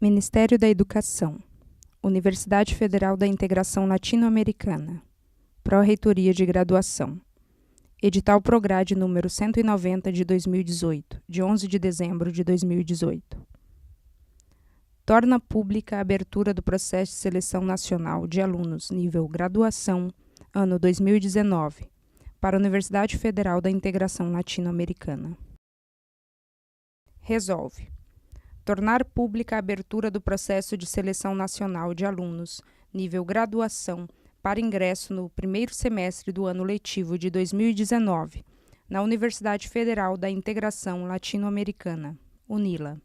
Ministério da Educação, Universidade Federal da Integração Latino-Americana, Pró-Reitoria de Graduação, Edital Prograde número 190 de 2018, de 11 de dezembro de 2018. Torna pública a abertura do processo de seleção nacional de alunos nível graduação, ano 2019, para a Universidade Federal da Integração Latino-Americana. Resolve tornar pública a abertura do processo de seleção nacional de alunos nível graduação para ingresso no primeiro semestre do ano letivo de 2019, na Universidade Federal da Integração Latino-Americana, UNILA.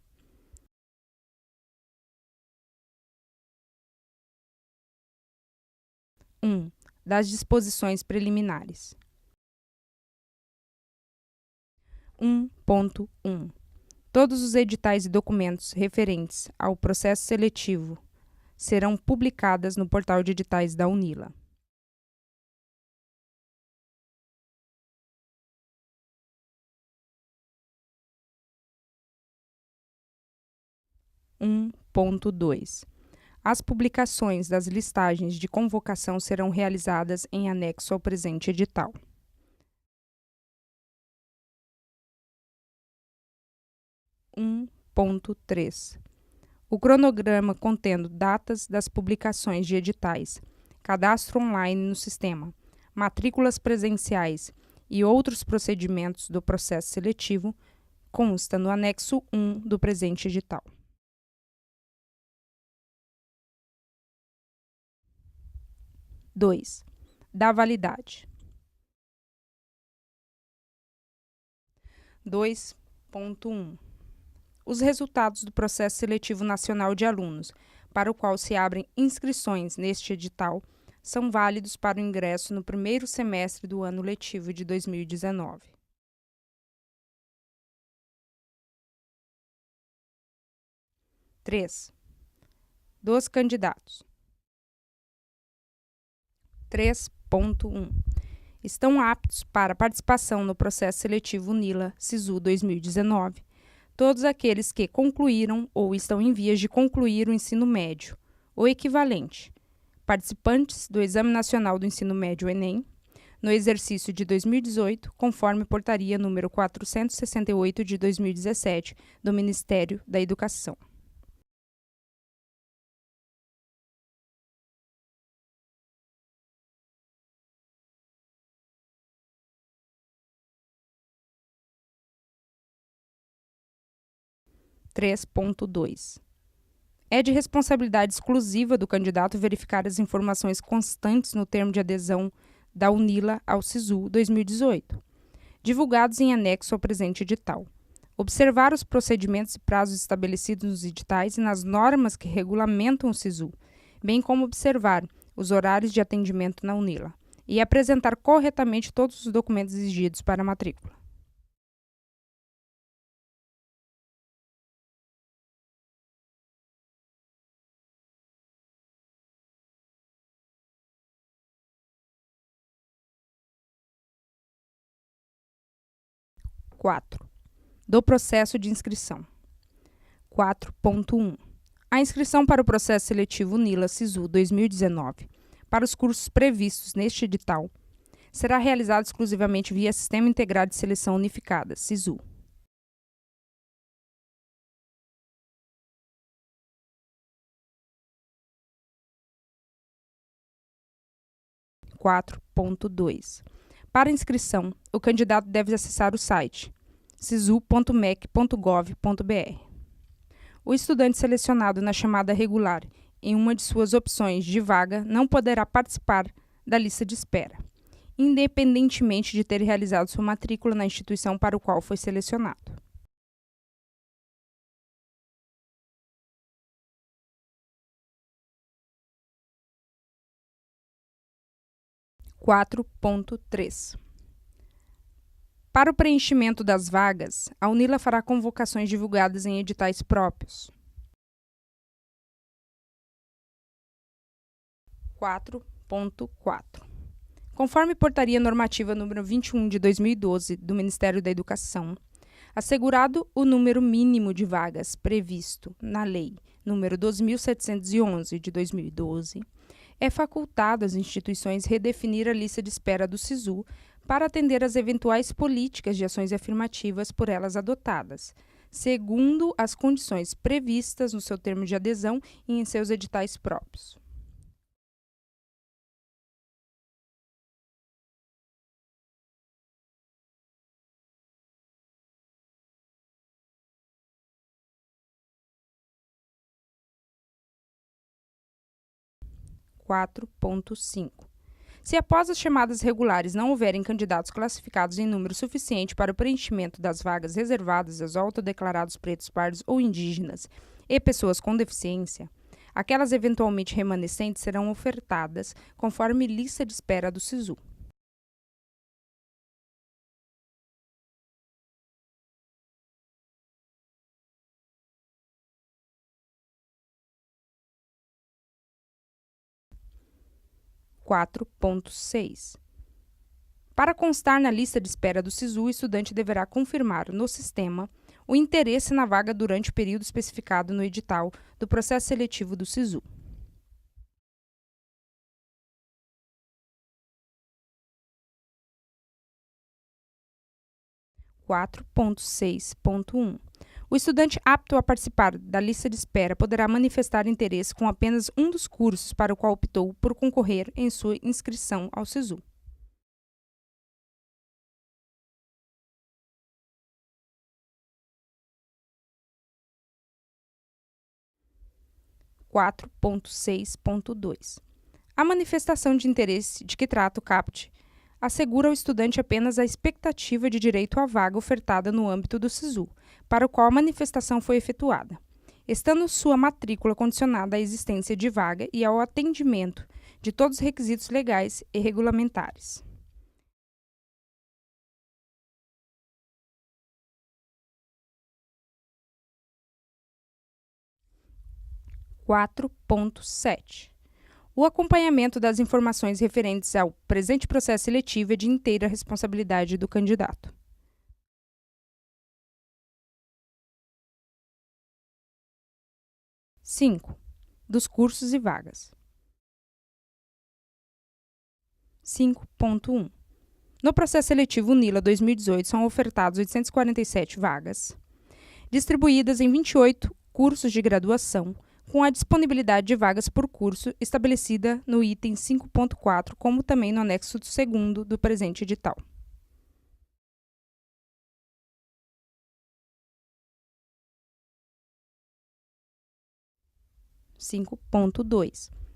Das disposições preliminares. 1.1. Todos os editais e documentos referentes ao processo seletivo serão publicadas no portal de editais da UNILA. Ponto 2. As publicações das listagens de convocação serão realizadas em anexo ao presente edital. 1.3. O cronograma contendo datas das publicações de editais, cadastro online no sistema, matrículas presenciais e outros procedimentos do processo seletivo consta no anexo 1 do presente edital. 2. Da validade. 2.1. Os resultados do processo seletivo nacional de alunos, para o qual se abrem inscrições neste edital, são válidos para o ingresso no primeiro semestre do ano letivo de 2019. 3. Dos candidatos. 3.1. Estão aptos para participação no processo seletivo UNILA-SISU 2019 todos aqueles que concluíram ou estão em vias de concluir o ensino médio, ou equivalente, participantes do Exame Nacional do Ensino Médio Enem, no exercício de 2018, conforme portaria número 468 de 2017 do Ministério da Educação. É de responsabilidade exclusiva do candidato verificar as informações constantes no termo de adesão da UNILA ao SISU 2018, divulgados em anexo ao presente edital. Observar os procedimentos e prazos estabelecidos nos editais e nas normas que regulamentam o SISU, bem como observar os horários de atendimento na UNILA, e apresentar corretamente todos os documentos exigidos para a matrícula. 4. Do processo de inscrição. 4.1. A inscrição para o processo seletivo UNILA-SISU 2019, para os cursos previstos neste edital, será realizada exclusivamente via Sistema Integrado de Seleção Unificada, SISU. 4.2. Para inscrição, o candidato deve acessar o site sisu.mec.gov.br. O estudante selecionado na chamada regular em uma de suas opções de vaga não poderá participar da lista de espera, independentemente de ter realizado sua matrícula na instituição para o qual foi selecionado. 4.3. Para o preenchimento das vagas, a UNILA fará convocações divulgadas em editais próprios. 4.4. Conforme portaria normativa número 21 de 2012 do Ministério da Educação, Assegurado o número mínimo de vagas previsto na Lei nº 2.711, de 2012, é facultado às instituições redefinir a lista de espera do SISU para atender às eventuais políticas de ações afirmativas por elas adotadas, segundo as condições previstas no seu termo de adesão e em seus editais próprios. Se após as chamadas regulares não houverem candidatos classificados em número suficiente para o preenchimento das vagas reservadas aos autodeclarados pretos, pardos ou indígenas e pessoas com deficiência, aquelas eventualmente remanescentes serão ofertadas conforme lista de espera do SISU. Para constar na lista de espera do SISU, o estudante deverá confirmar no sistema o interesse na vaga durante o período especificado no edital do processo seletivo do SISU. O estudante apto a participar da lista de espera poderá manifestar interesse com apenas um dos cursos para o qual optou por concorrer em sua inscrição ao SISU. A manifestação de interesse de que trata o CAPT assegura ao estudante apenas a expectativa de direito à vaga ofertada no âmbito do SISU, para o qual a manifestação foi efetuada, estando sua matrícula condicionada à existência de vaga e ao atendimento de todos os requisitos legais e regulamentares. O acompanhamento das informações referentes ao presente processo seletivo é de inteira responsabilidade do candidato. Dos cursos e vagas. 5.1. No processo seletivo UNILA 2018 são ofertadas 847 vagas, distribuídas em 28 cursos de graduação, com a disponibilidade de vagas por curso estabelecida no item 5.4, como também no anexo 2º do presente edital.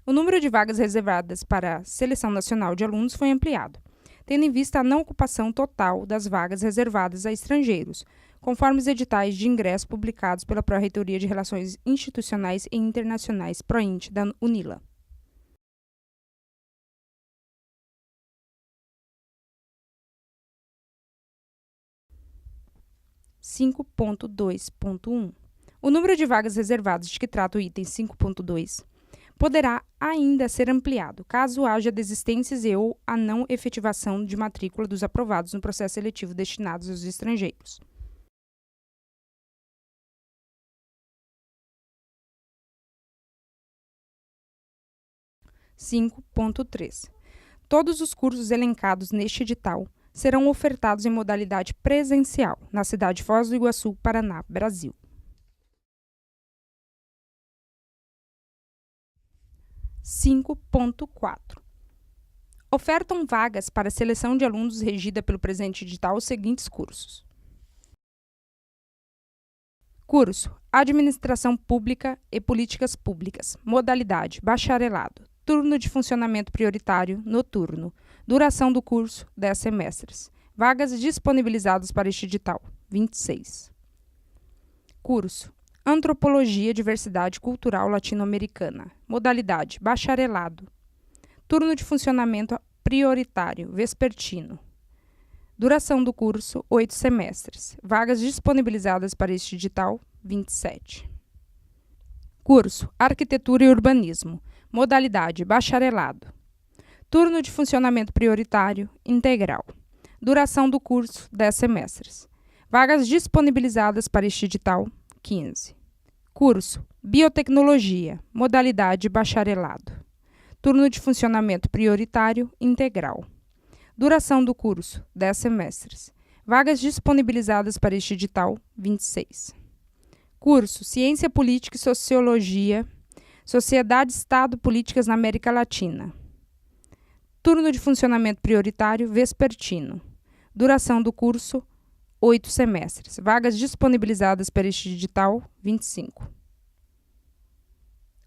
O número de vagas reservadas para a seleção nacional de alunos foi ampliado, tendo em vista a não ocupação total das vagas reservadas a estrangeiros, conforme os editais de ingresso publicados pela Pró-Reitoria de Relações Institucionais e Internacionais PROINT da UNILA. O número de vagas reservadas de que trata o item 5.2 poderá ainda ser ampliado, caso haja desistências e ou a não efetivação de matrícula dos aprovados no processo seletivo destinados aos estrangeiros. Todos os cursos elencados neste edital serão ofertados em modalidade presencial, na cidade de Foz do Iguaçu, Paraná, Brasil. 5.4. Ofertam vagas para a seleção de alunos regida pelo presente edital os seguintes cursos. Curso Administração Pública e Políticas Públicas. Modalidade Bacharelado. Turno de funcionamento prioritário, noturno. Duração do curso, 10 semestres. Vagas disponibilizadas para este edital, 26. Curso Antropologia e Diversidade Cultural Latino-Americana. Modalidade Bacharelado. Turno de funcionamento prioritário, vespertino. Duração do curso, 8 semestres. Vagas disponibilizadas para este edital, 27. Curso Arquitetura e Urbanismo. Modalidade Bacharelado. Turno de funcionamento prioritário, integral. Duração do curso, 10 semestres. Vagas disponibilizadas para este edital, 15. Curso Biotecnologia, modalidade bacharelado. Turno de funcionamento prioritário integral. Duração do curso, 10 semestres. Vagas disponibilizadas para este edital, 26. Curso Ciência Política e Sociologia, Sociedade, Estado, Políticas na América Latina. Turno de funcionamento prioritário vespertino. Duração do curso, 8 semestres. Vagas disponibilizadas para este edital, 25.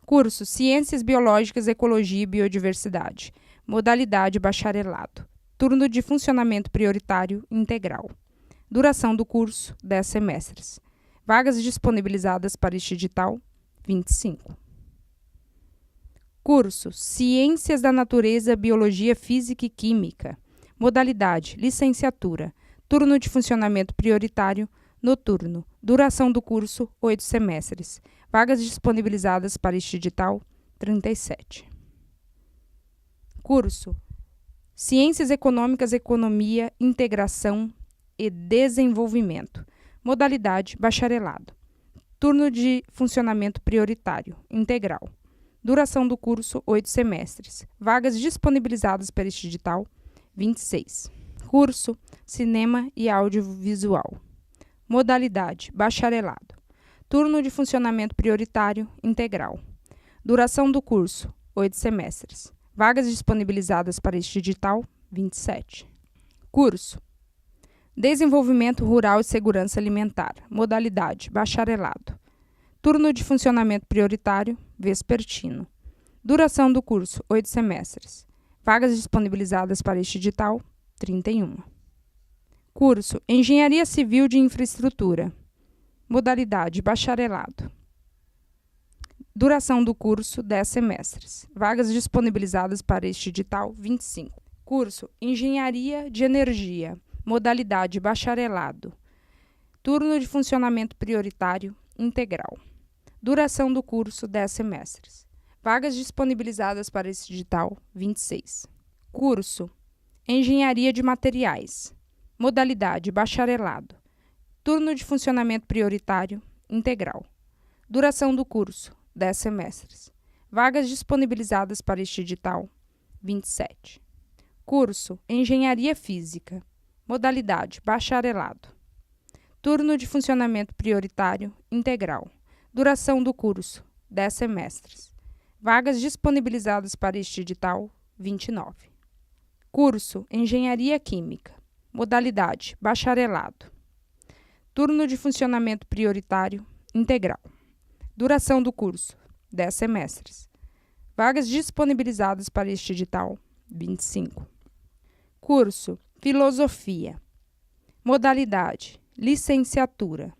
Curso Ciências Biológicas, Ecologia e Biodiversidade. Modalidade bacharelado. Turno de funcionamento prioritário integral. Duração do curso, 10 semestres. Vagas disponibilizadas para este edital, 25. Curso Ciências da Natureza, Biologia, Física e Química. Modalidade licenciatura. Turno de funcionamento prioritário noturno. Duração do curso, 8 semestres. Vagas disponibilizadas para este edital, 37. Curso Ciências Econômicas, Economia, Integração e Desenvolvimento. Modalidade bacharelado. Turno de funcionamento prioritário integral. Duração do curso, 8 semestres. Vagas disponibilizadas para este edital, 26. Curso Cinema e Audiovisual. Modalidade bacharelado. Turno de funcionamento prioritário integral. Duração do curso, 8 semestres. Vagas disponibilizadas para este edital, 27. Curso Desenvolvimento Rural e Segurança Alimentar. Modalidade bacharelado. Turno de funcionamento prioritário vespertino. Duração do curso, 8 semestres. Vagas disponibilizadas para este edital, 31. Curso Engenharia Civil de Infraestrutura. Modalidade bacharelado. Duração do curso, 10 semestres. Vagas disponibilizadas para este edital, 25. Curso Engenharia de Energia. Modalidade bacharelado. Turno de funcionamento prioritário integral. Duração do curso, 10 semestres. Vagas disponibilizadas para este edital, 26. Curso Engenharia de Materiais. Modalidade bacharelado. Turno de funcionamento prioritário integral. Duração do curso, 10 semestres. Vagas disponibilizadas para este edital, 27. Curso Engenharia Física. Modalidade bacharelado. Turno de funcionamento prioritário integral. Duração do curso, 10 semestres. Vagas disponibilizadas para este edital, 29. Curso Engenharia Química. Modalidade bacharelado. Turno de funcionamento prioritário integral. Duração do curso, 10 semestres. Vagas disponibilizadas para este edital, 25. Curso Filosofia. Modalidade licenciatura.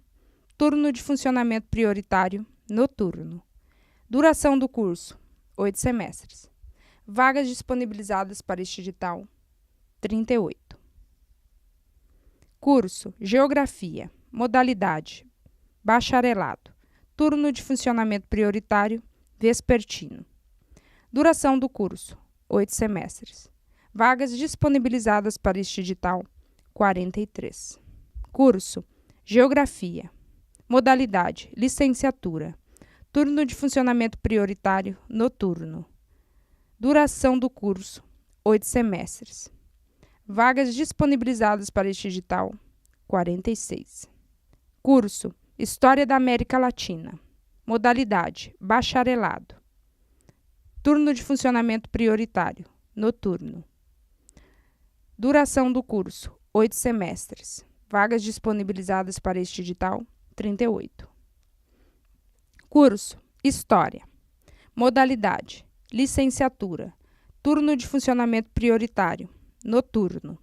Turno de funcionamento prioritário noturno. Duração do curso, 8 semestres. Vagas disponibilizadas para este edital, 38. Curso Geografia. Modalidade bacharelado. Turno de funcionamento prioritário vespertino. Duração do curso, 8 semestres. Vagas disponibilizadas para este edital, 43. Curso Geografia. Modalidade licenciatura. Turno de funcionamento prioritário noturno. Duração do curso, 8 semestres. Vagas disponibilizadas para este edital, 46. Curso História da América Latina. Modalidade bacharelado. Turno de funcionamento prioritário noturno. Duração do curso, 8 semestres. Vagas disponibilizadas para este edital, 38. Curso História. Modalidade licenciatura. Turno de funcionamento prioritário noturno.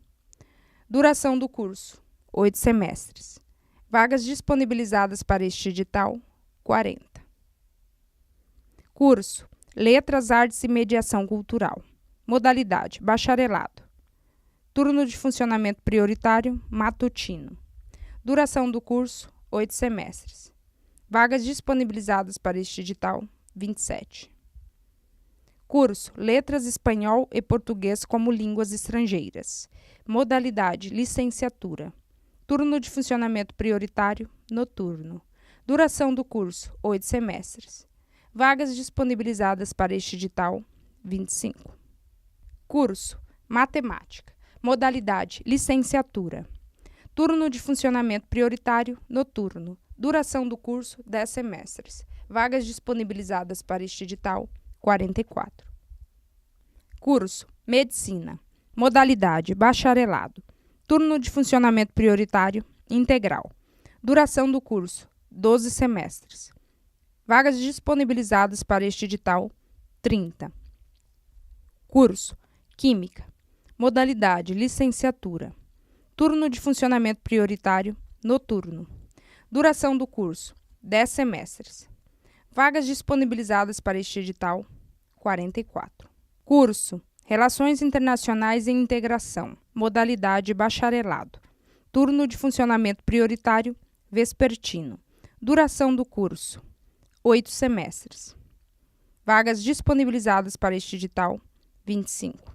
Duração do curso, 8 semestres. Vagas disponibilizadas para este edital, 40. Curso Letras, Artes e Mediação Cultural. Modalidade bacharelado. Turno de funcionamento prioritário matutino. Duração do curso, 8 semestres. Vagas disponibilizadas para este edital, 27. Curso Letras, Espanhol e Português como Línguas Estrangeiras. Modalidade licenciatura. Turno de funcionamento prioritário, noturno. Duração do curso, 8 semestres. Vagas disponibilizadas para este edital, 25. Curso, Matemática. Modalidade, licenciatura. Turno de funcionamento prioritário, noturno. Duração do curso, 10 semestres. Vagas disponibilizadas para este edital, 44. Curso, Medicina. Modalidade, bacharelado. Turno de funcionamento prioritário, integral. Duração do curso, 12 semestres. Vagas disponibilizadas para este edital, 30. Curso, Química. Modalidade, licenciatura. Turno de funcionamento prioritário, noturno. Duração do curso, 10 semestres. Vagas disponibilizadas para este edital, 44. Curso, Relações Internacionais e Integração. Modalidade, bacharelado. Turno de funcionamento prioritário, vespertino. Duração do curso, 8 semestres. Vagas disponibilizadas para este edital, 25.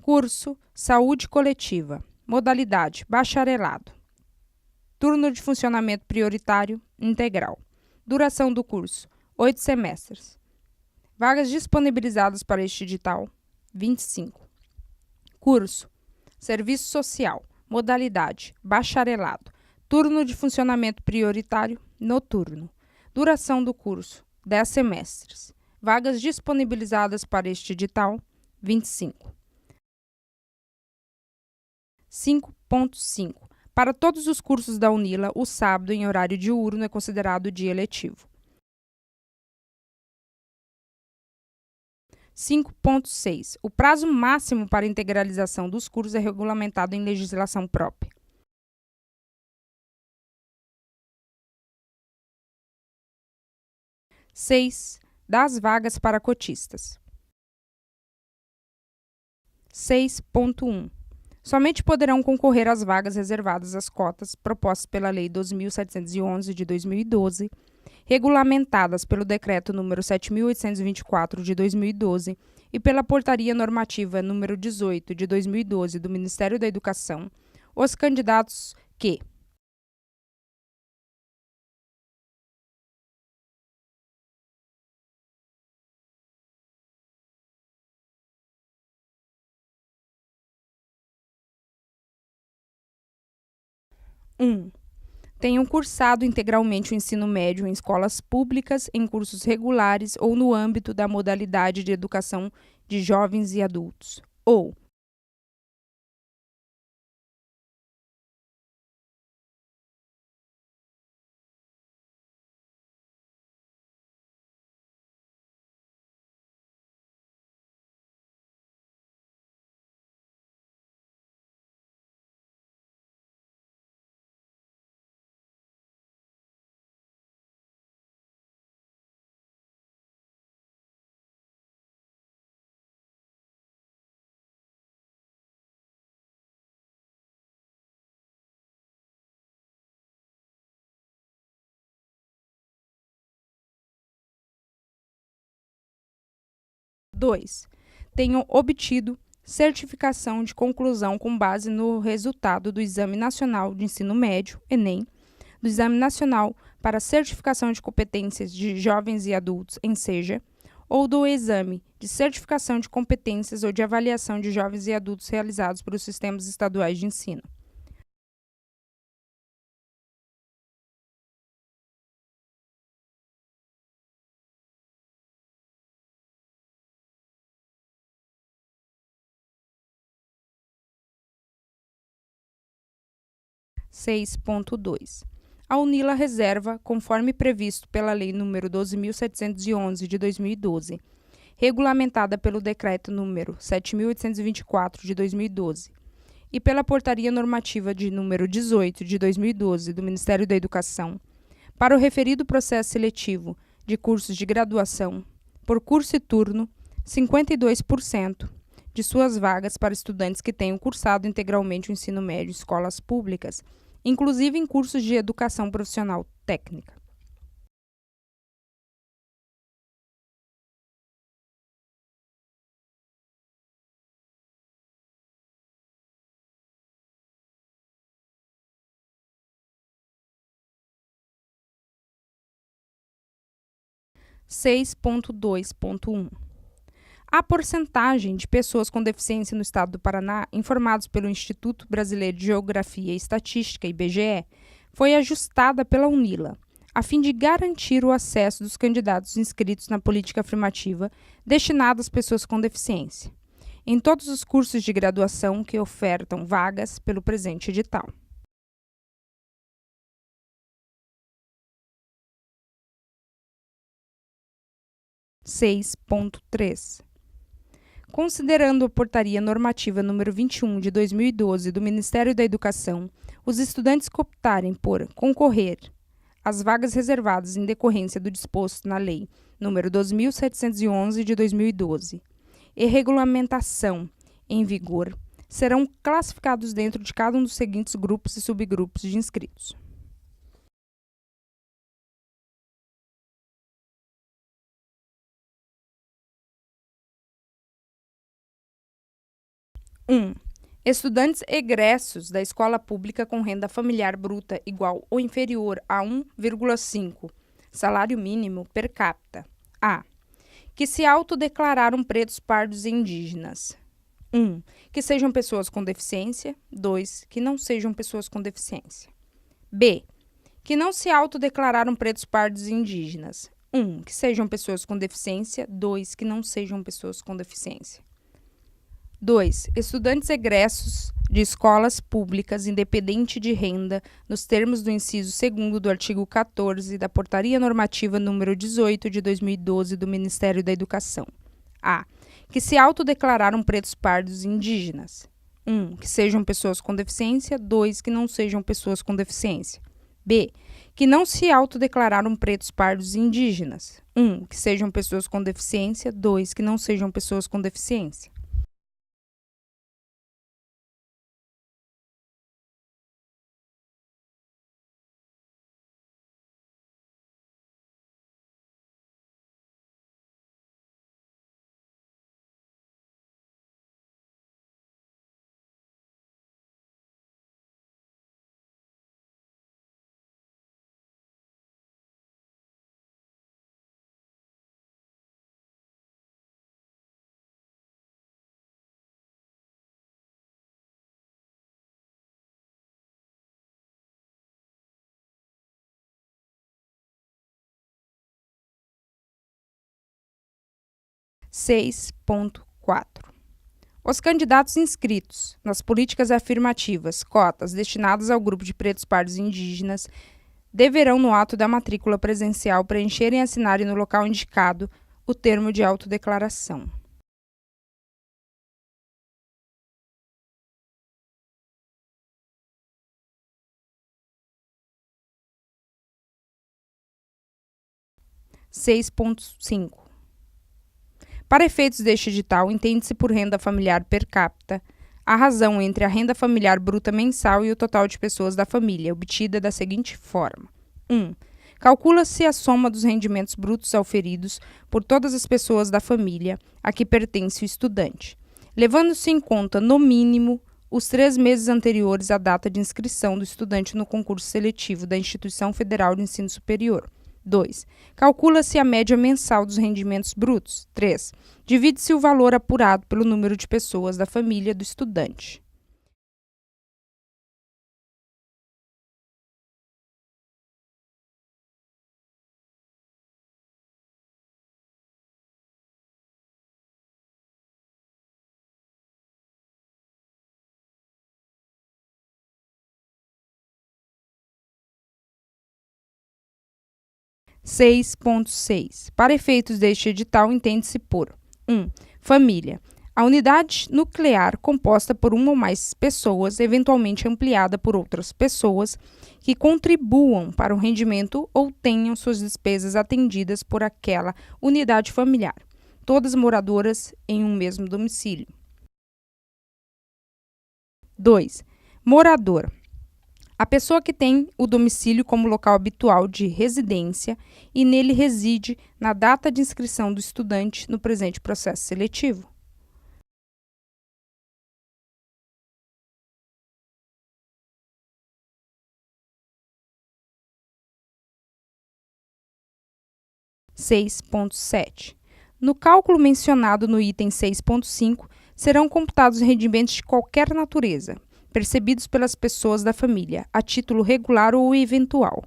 Curso, Saúde Coletiva. Modalidade, bacharelado. Turno de funcionamento prioritário, integral. Duração do curso, 8 semestres. Vagas disponibilizadas para este edital, 25. Curso, Serviço Social. Modalidade, bacharelado. Turno de funcionamento prioritário, noturno. Duração do curso, 10 semestres. Vagas disponibilizadas para este edital, 25. 5.5. Para todos os cursos da UNILA, o sábado em horário diurno é considerado dia letivo. 5.6. O prazo máximo para integralização dos cursos é regulamentado em legislação própria. (6) Das vagas para cotistas. 6.1. Somente poderão concorrer às vagas reservadas às cotas propostas pela Lei 2.711 de 2012, regulamentadas pelo Decreto nº 7.824 de 2012 e pela Portaria Normativa nº 18 de 2012 do Ministério da Educação, os candidatos que: tenham cursado integralmente o ensino médio em escolas públicas, em cursos regulares ou no âmbito da modalidade de educação de jovens e adultos, ou dois, tenham obtido certificação de conclusão com base no resultado do Exame Nacional de Ensino Médio, Enem, do Exame Nacional para Certificação de Competências de Jovens e Adultos, ENSEJA, ou do Exame de Certificação de Competências ou de Avaliação de Jovens e Adultos realizados pelos sistemas estaduais de ensino. (6.2) A UNILA reserva, conforme previsto pela Lei nº 12.711 de 2012, regulamentada pelo Decreto nº 7.824 de 2012 e pela Portaria Normativa de número 18 de 2012 do Ministério da Educação, para o referido processo seletivo de cursos de graduação, por curso e turno, 52% de suas vagas para estudantes que tenham cursado integralmente o ensino médio em escolas públicas, inclusive em cursos de educação profissional técnica. 6.2.1. A porcentagem de pessoas com deficiência no estado do Paraná, informados pelo Instituto Brasileiro de Geografia e Estatística, IBGE, foi ajustada pela UNILA, a fim de garantir o acesso dos candidatos inscritos na política afirmativa destinada às pessoas com deficiência, em todos os cursos de graduação que ofertam vagas pelo presente edital. (6.3). Considerando a Portaria Normativa número 21 de 2012 do Ministério da Educação, os estudantes que optarem por concorrer às vagas reservadas em decorrência do disposto na Lei número 2.711 de 2012 e regulamentação em vigor, serão classificados dentro de cada um dos seguintes grupos e subgrupos de inscritos. 1. Estudantes egressos da escola pública com renda familiar bruta igual ou inferior a 1,5 salário mínimo per capita. A. Que se autodeclararam pretos, pardos e indígenas. 1. Que sejam pessoas com deficiência. 2. Que não sejam pessoas com deficiência. B. Que não se autodeclararam pretos, pardos e indígenas. 1. Que sejam pessoas com deficiência. 2. Que não sejam pessoas com deficiência. 2. Estudantes egressos de escolas públicas, independente de renda, nos termos do inciso 2º do artigo 14 da Portaria Normativa número 18 de 2012 do Ministério da Educação. A. Que se autodeclararam pretos, pardos e indígenas. 1. Que sejam pessoas com deficiência. 2. Que não sejam pessoas com deficiência. B. Que não se autodeclararam pretos, pardos e indígenas. 1. Que sejam pessoas com deficiência. 2. Que não sejam pessoas com deficiência. (6.4). Os candidatos inscritos nas políticas afirmativas, cotas, destinadas ao grupo de pretos, pardos e indígenas, deverão, no ato da matrícula presencial, preencher e assinarem no local indicado o termo de autodeclaração. (6.5). Para efeitos deste edital, entende-se por renda familiar per capita a razão entre a renda familiar bruta mensal e o total de pessoas da família, obtida da seguinte forma. 1. Calcula-se a soma dos rendimentos brutos auferidos por todas as pessoas da família a que pertence o estudante, levando-se em conta, no mínimo, os 3 meses anteriores à data de inscrição do estudante no concurso seletivo da Instituição Federal de Ensino Superior. 2. Calcula-se a média mensal dos rendimentos brutos. 3. Divide-se o valor apurado pelo número de pessoas da família do estudante. (6.6). Para efeitos deste edital, entende-se por 1. Família. A unidade nuclear composta por uma ou mais pessoas, eventualmente ampliada por outras pessoas, que contribuam para o rendimento ou tenham suas despesas atendidas por aquela unidade familiar, todas moradoras em um mesmo domicílio. 2. Morador. A pessoa que tem o domicílio como local habitual de residência e nele reside na data de inscrição do estudante no presente processo seletivo. 6.7. No cálculo mencionado no item 6.5, serão computados rendimentos de qualquer natureza, percebidos pelas pessoas da família, a título regular ou eventual,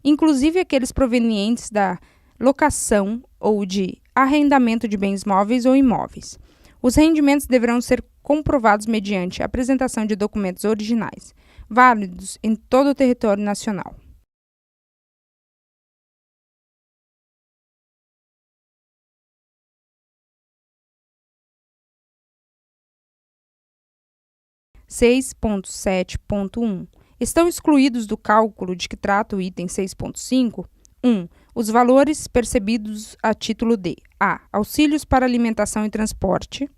inclusive aqueles provenientes da locação ou de arrendamento de bens móveis ou imóveis. Os rendimentos deverão ser comprovados mediante a apresentação de documentos originais, válidos em todo o território nacional. (6.7.1) Estão excluídos do cálculo de que trata o item 6.5, 1. Os valores percebidos a título de a. Auxílios para alimentação e transporte,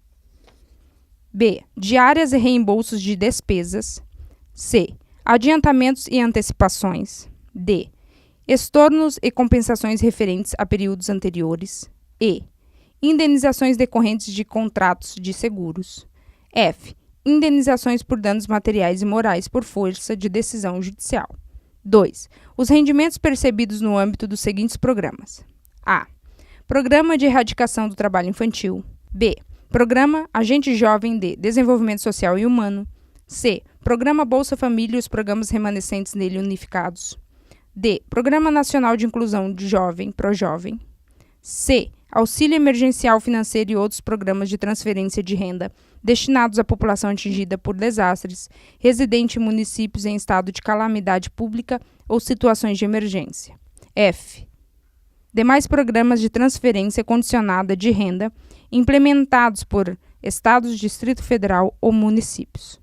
b. Diárias e reembolsos de despesas, c. Adiantamentos e antecipações, d. Estornos e compensações referentes a períodos anteriores, e. Indenizações decorrentes de contratos de seguros, f. Indenizações por danos materiais e morais por força de decisão judicial. 2. Os rendimentos percebidos no âmbito dos seguintes programas: a. Programa de Erradicação do Trabalho Infantil, b. Programa Agente Jovem de Desenvolvimento Social e Humano, c. Programa Bolsa Família e os programas remanescentes nele unificados, d. Programa Nacional de Inclusão de Jovem, ProJovem, c. Auxílio Emergencial Financeiro e outros programas de transferência de renda destinados à população atingida por desastres, residente em municípios em estado de calamidade pública ou situações de emergência. F. Demais programas de transferência condicionada de renda implementados por estados, Distrito Federal ou municípios.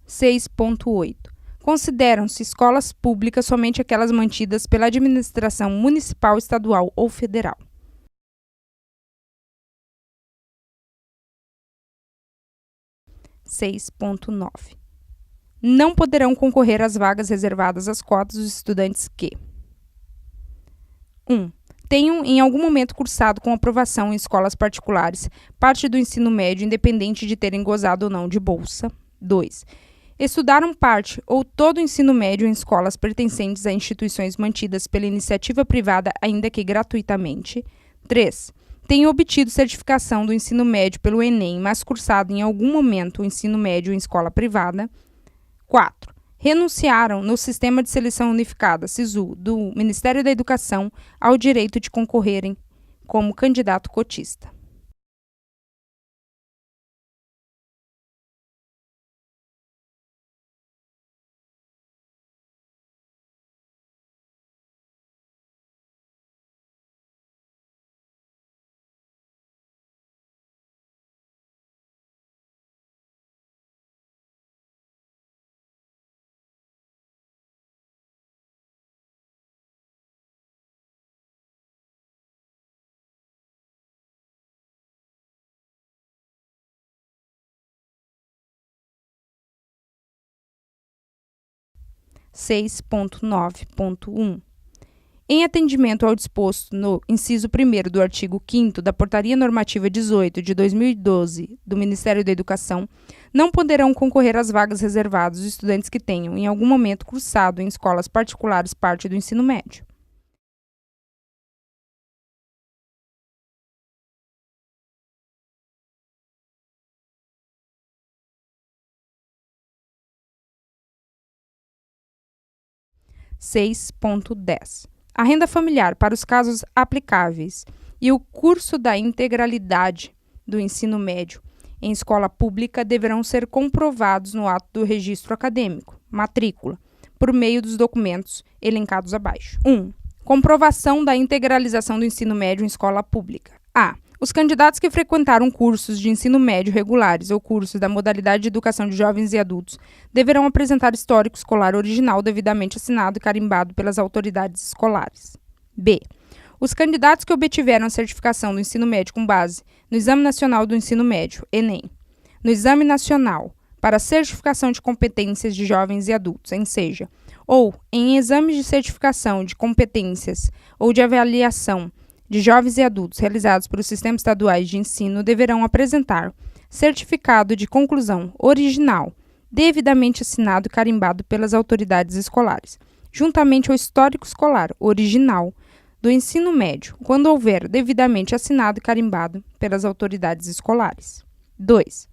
(6.8) Consideram-se escolas públicas somente aquelas mantidas pela administração municipal, estadual ou federal. (6.9) Não poderão concorrer às vagas reservadas às cotas os estudantes que 1. Tenham em algum momento cursado com aprovação em escolas particulares parte do ensino médio, independente de terem gozado ou não de bolsa. 2. Estudaram parte ou todo o ensino médio em escolas pertencentes a instituições mantidas pela iniciativa privada, ainda que gratuitamente. 3. Tenham obtido certificação do ensino médio pelo Enem, mas cursado em algum momento o ensino médio em escola privada. 4. Renunciaram no Sistema de Seleção Unificada, SISU, do Ministério da Educação, ao direito de concorrerem como candidato cotista. (6.9.1) Em atendimento ao disposto no inciso 1º do artigo 5º da Portaria Normativa 18 de 2012 do Ministério da Educação, não poderão concorrer às vagas reservadas os estudantes que tenham, em algum momento, cursado em escolas particulares parte do ensino médio. (6.10) A renda familiar para os casos aplicáveis e o curso da integralidade do ensino médio em escola pública deverão ser comprovados no ato do registro acadêmico, matrícula, por meio dos documentos elencados abaixo. 1. Comprovação da integralização do ensino médio em escola pública. A. Os candidatos que frequentaram cursos de ensino médio regulares ou cursos da modalidade de educação de jovens e adultos deverão apresentar histórico escolar original devidamente assinado e carimbado pelas autoridades escolares. B. Os candidatos que obtiveram a certificação do ensino médio com base no Exame Nacional do Ensino Médio, Enem, no Exame Nacional para Certificação de Competências de Jovens e Adultos, ENSEJA, ou em exames de certificação de competências ou de avaliação de jovens e adultos realizados pelos sistemas estaduais de ensino deverão apresentar certificado de conclusão original, devidamente assinado e carimbado pelas autoridades escolares, juntamente ao histórico escolar original do ensino médio, quando houver devidamente assinado e carimbado pelas autoridades escolares. 2.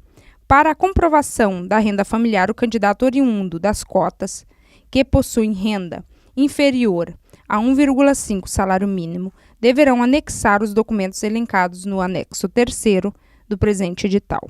Para a comprovação da renda familiar, o candidato oriundo das cotas que possuem renda inferior a 1,5 salário mínimo deverão anexar os documentos elencados no anexo 3º do presente edital.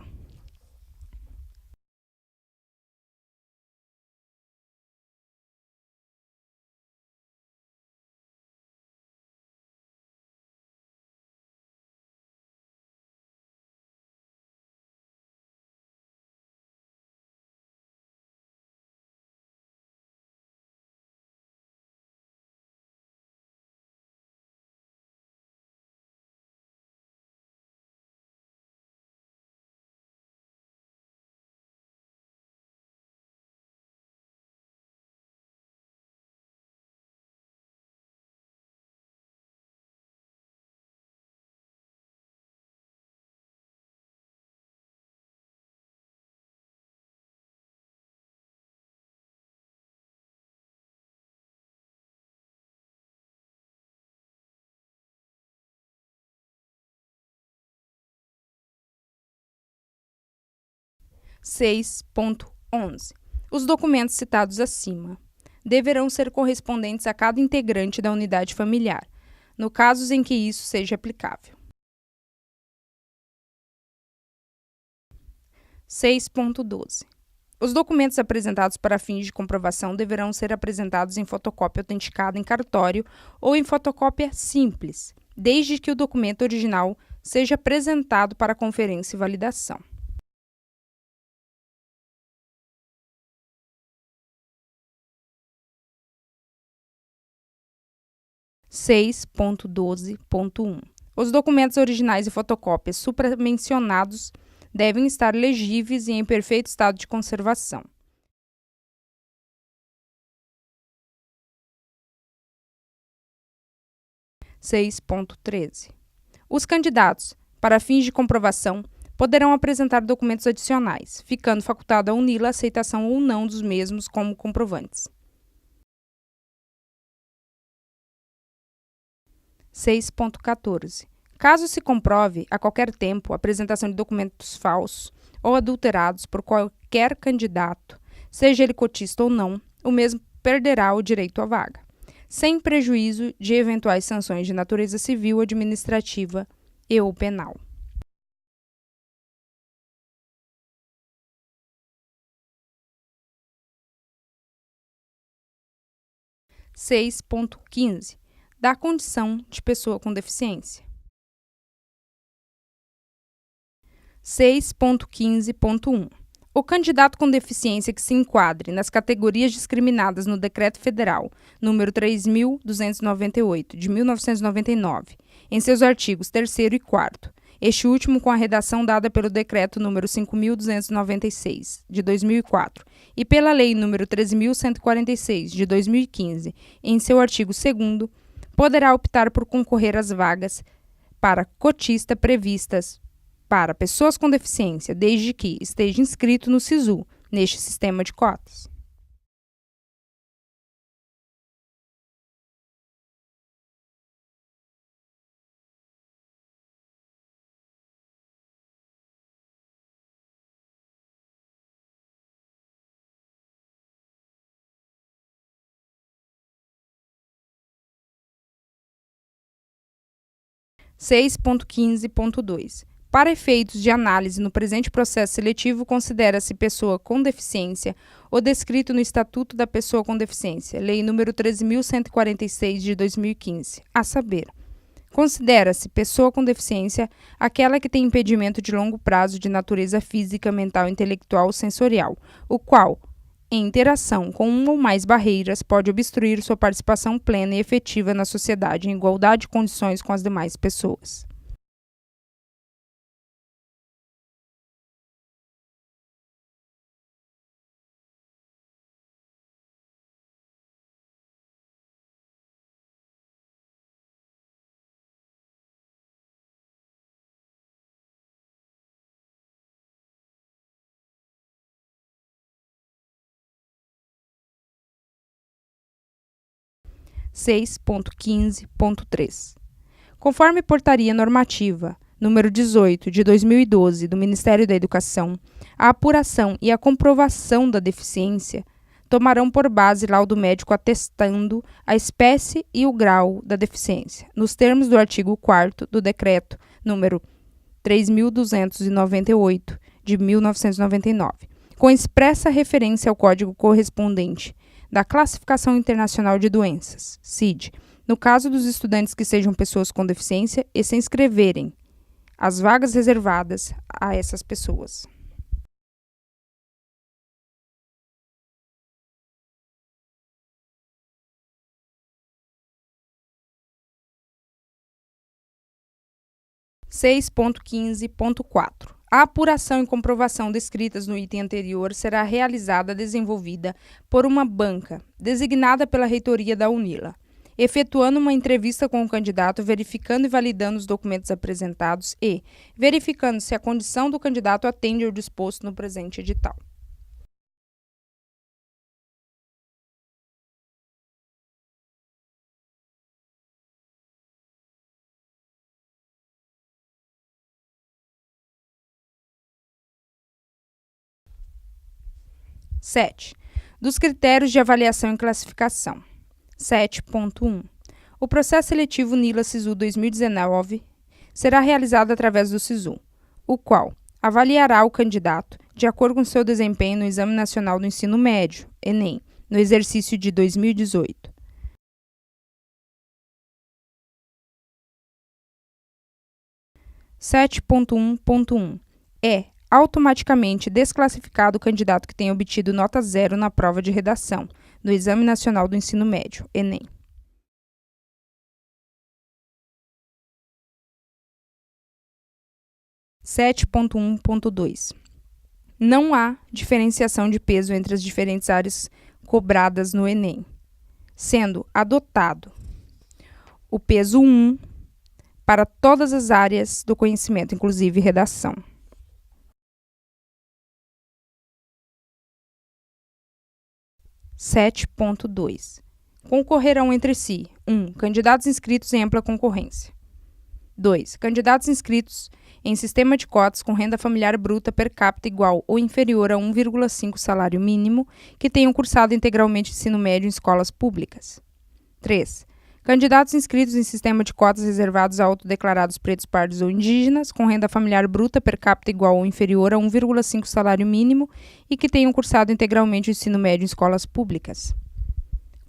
(6.11) Os documentos citados acima deverão ser correspondentes a cada integrante da unidade familiar, no caso em que isso seja aplicável. 6.12. Os documentos apresentados para fins de comprovação deverão ser apresentados em fotocópia autenticada em cartório ou em fotocópia simples, desde que o documento original seja apresentado para conferência e validação. 6.12.1. Os documentos originais e fotocópias supramencionados devem estar legíveis e em perfeito estado de conservação. 6.13. Os candidatos, para fins de comprovação, poderão apresentar documentos adicionais, ficando facultada a UNILA a aceitação ou não dos mesmos como comprovantes. 6.14. Caso se comprove, a qualquer tempo, a apresentação de documentos falsos ou adulterados por qualquer candidato, seja ele cotista ou não, o mesmo perderá o direito à vaga, sem prejuízo de eventuais sanções de natureza civil, administrativa e ou penal. 6.15. Da condição de pessoa com deficiência. 6.15.1. O candidato com deficiência que se enquadre nas categorias discriminadas no Decreto Federal número 3.298, de 1999, em seus artigos 3º e 4º, este último com a redação dada pelo Decreto número 5.296, de 2004, e pela Lei número 13.146, de 2015, em seu artigo 2º, poderá optar por concorrer às vagas para cotista previstas para pessoas com deficiência, desde que esteja inscrito no SISU, neste sistema de cotas. 6.15.2. Para efeitos de análise no presente processo seletivo, considera-se pessoa com deficiência o descrito no Estatuto da Pessoa com Deficiência, Lei nº 13.146, de 2015, a saber: considera-se pessoa com deficiência aquela que tem impedimento de longo prazo de natureza física, mental, intelectual ou sensorial, o qual, em interação com uma ou mais barreiras, pode obstruir sua participação plena e efetiva na sociedade em igualdade de condições com as demais pessoas. (6.15.3). Conforme portaria normativa número 18 de 2012 do Ministério da Educação, a apuração e a comprovação da deficiência tomarão por base laudo médico atestando a espécie e o grau da deficiência, nos termos do artigo 4º do Decreto número 3.298 de 1999, com expressa referência ao código correspondente da Classificação Internacional de Doenças, CID, no caso dos estudantes que sejam pessoas com deficiência e se inscreverem as vagas reservadas a essas pessoas. (6.15.4). A apuração e comprovação descritas no item anterior será desenvolvida por uma banca, designada pela reitoria da UNILA, efetuando uma entrevista com o candidato, verificando e validando os documentos apresentados e verificando se a condição do candidato atende ao disposto no presente edital. (7) Dos critérios de avaliação e classificação. 7.1. O processo seletivo UNILA-SISU 2019 será realizado através do SISU, o qual avaliará o candidato de acordo com seu desempenho no Exame Nacional do Ensino Médio, ENEM, no exercício de 2018. (7.1.1) É automaticamente desclassificado o candidato que tenha obtido nota 0 na prova de redação do Exame Nacional do Ensino Médio, ENEM. (7.1.2) Não há diferenciação de peso entre as diferentes áreas cobradas no ENEM, sendo adotado o peso 1 para todas as áreas do conhecimento, inclusive redação. (7.2) Concorrerão entre si: 1. Candidatos inscritos em ampla concorrência. 2. Candidatos inscritos em sistema de cotas com renda familiar bruta per capita igual ou inferior a 1,5 salário mínimo, que tenham cursado integralmente ensino médio em escolas públicas. 3. Candidatos inscritos em sistema de cotas reservados a autodeclarados pretos, pardos ou indígenas, com renda familiar bruta per capita igual ou inferior a 1,5 salário mínimo e que tenham cursado integralmente o ensino médio em escolas públicas.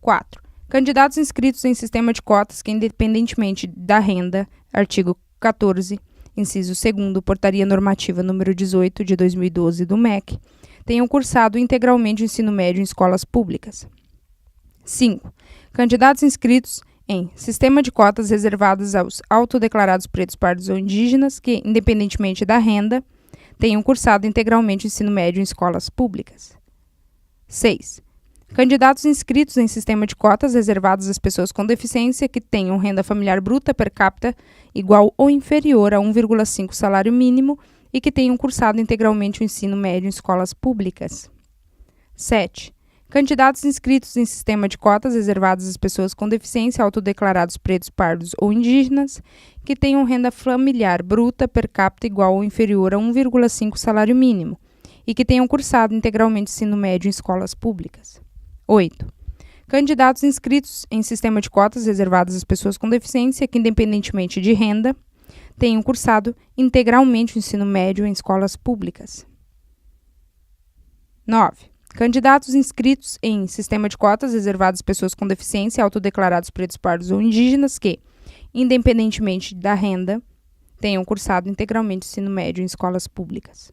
4. Candidatos inscritos em sistema de cotas que, independentemente da renda, artigo 14, inciso 2º, portaria normativa número 18 de 2012 do MEC, tenham cursado integralmente o ensino médio em escolas públicas. 5. Candidatos inscritos em sistema de cotas reservadas aos autodeclarados pretos, pardos ou indígenas que, independentemente da renda, tenham cursado integralmente o ensino médio em escolas públicas. 6. Candidatos inscritos em sistema de cotas reservados às pessoas com deficiência que tenham renda familiar bruta per capita igual ou inferior a 1,5 salário mínimo e que tenham cursado integralmente o ensino médio em escolas públicas. 7. Candidatos inscritos em sistema de cotas reservadas às pessoas com deficiência, autodeclarados pretos, pardos ou indígenas, que tenham renda familiar bruta per capita igual ou inferior a 1,5 salário mínimo e que tenham cursado integralmente ensino médio em escolas públicas. 8. Candidatos inscritos em sistema de cotas reservadas às pessoas com deficiência que, independentemente de renda, tenham cursado integralmente o ensino médio em escolas públicas. 9. Candidatos inscritos em sistema de cotas reservadas a pessoas com deficiência, autodeclarados pretos, pardos ou indígenas que, independentemente da renda, tenham cursado integralmente o ensino médio em escolas públicas.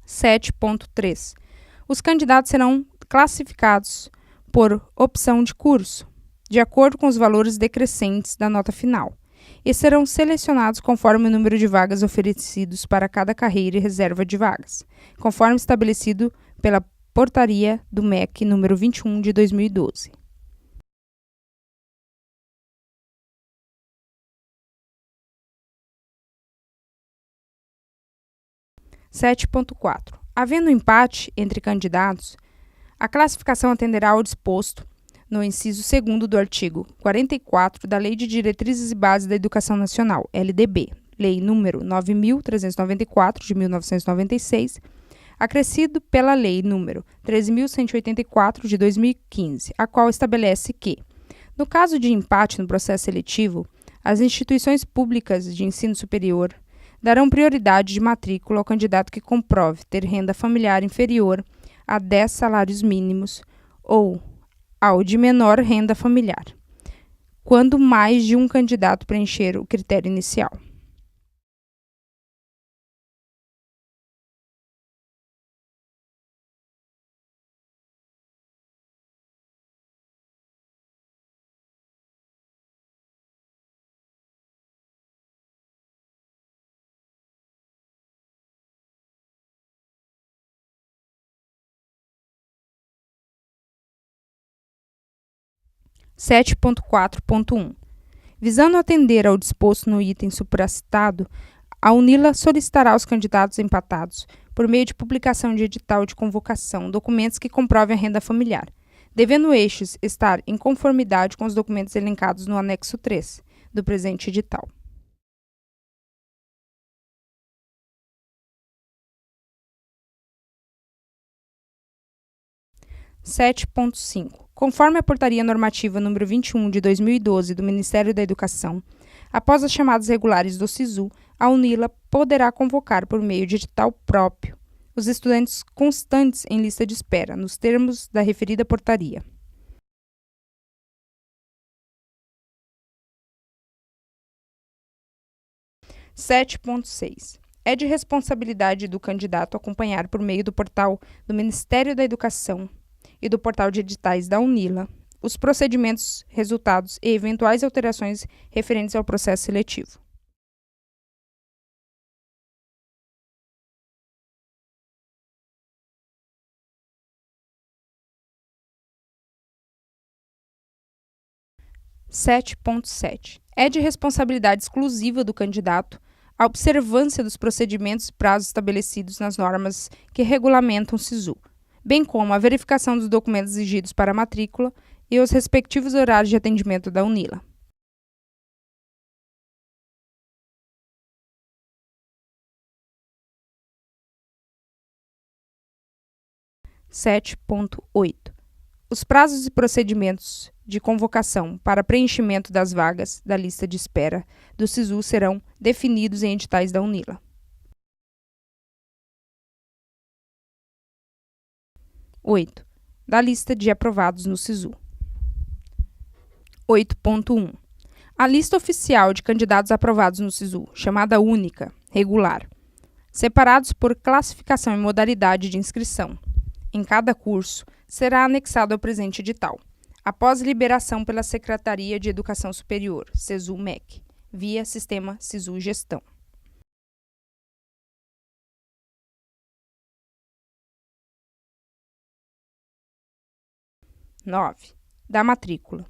Sete ponto 3. Os candidatos serão classificados por opção de curso, de acordo com os valores decrescentes da nota final, e serão selecionados conforme o número de vagas oferecidos para cada carreira e reserva de vagas, conforme estabelecido pela Portaria do MEC número 21 de 2012. Sete ponto 4. Havendo empate entre candidatos, a classificação atenderá ao disposto no inciso 2º do artigo 44 da Lei de Diretrizes e Bases da Educação Nacional, LDB, Lei nº 9.394, de 1996, acrescido pela Lei nº 13.184, de 2015, a qual estabelece que, no caso de empate no processo seletivo, as instituições públicas de ensino superior darão prioridade de matrícula ao candidato que comprove ter renda familiar inferior a 10 salários mínimos ou ao de menor renda familiar, quando mais de um candidato preencher o critério inicial. Sete ponto 4.1. Visando atender ao disposto no item supracitado, a UNILA solicitará aos candidatos empatados, por meio de publicação de edital de convocação, documentos que comprovem a renda familiar, devendo estes estar em conformidade com os documentos elencados no anexo 3 do presente edital. Sete ponto 5. Conforme a Portaria Normativa número 21 de 2012 do Ministério da Educação, após as chamadas regulares do SISU, a UNILA poderá convocar por meio de edital próprio os estudantes constantes em lista de espera, nos termos da referida portaria. Sete ponto 6. É de responsabilidade do candidato acompanhar por meio do portal do Ministério da Educação e do portal de editais da UNILA os procedimentos, resultados e eventuais alterações referentes ao processo seletivo. Sete ponto 7. É de responsabilidade exclusiva do candidato a observância dos procedimentos e prazos estabelecidos nas normas que regulamentam o SISU, bem como a verificação dos documentos exigidos para a matrícula e os respectivos horários de atendimento da UNILA. Sete ponto 8. Os prazos e procedimentos de convocação para preenchimento das vagas da lista de espera do SISU serão definidos em editais da UNILA. 8. Da lista de aprovados no SISU. 8.1. A lista oficial de candidatos aprovados no SISU, chamada única, regular, separados por classificação e modalidade de inscrição. Em cada curso, será anexado ao presente edital, após liberação pela Secretaria de Educação Superior, SESU-MEC, via Sistema SISU Gestão. (9) Da matrícula.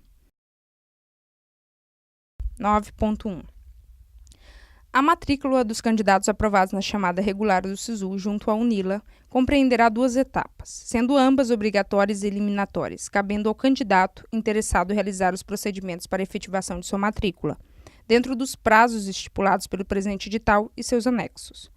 9.1. A matrícula dos candidatos aprovados na chamada regular do SISU junto à UNILA compreenderá duas etapas, sendo ambas obrigatórias e eliminatórias, cabendo ao candidato interessado realizar os procedimentos para efetivação de sua matrícula, dentro dos prazos estipulados pelo presente edital e seus anexos.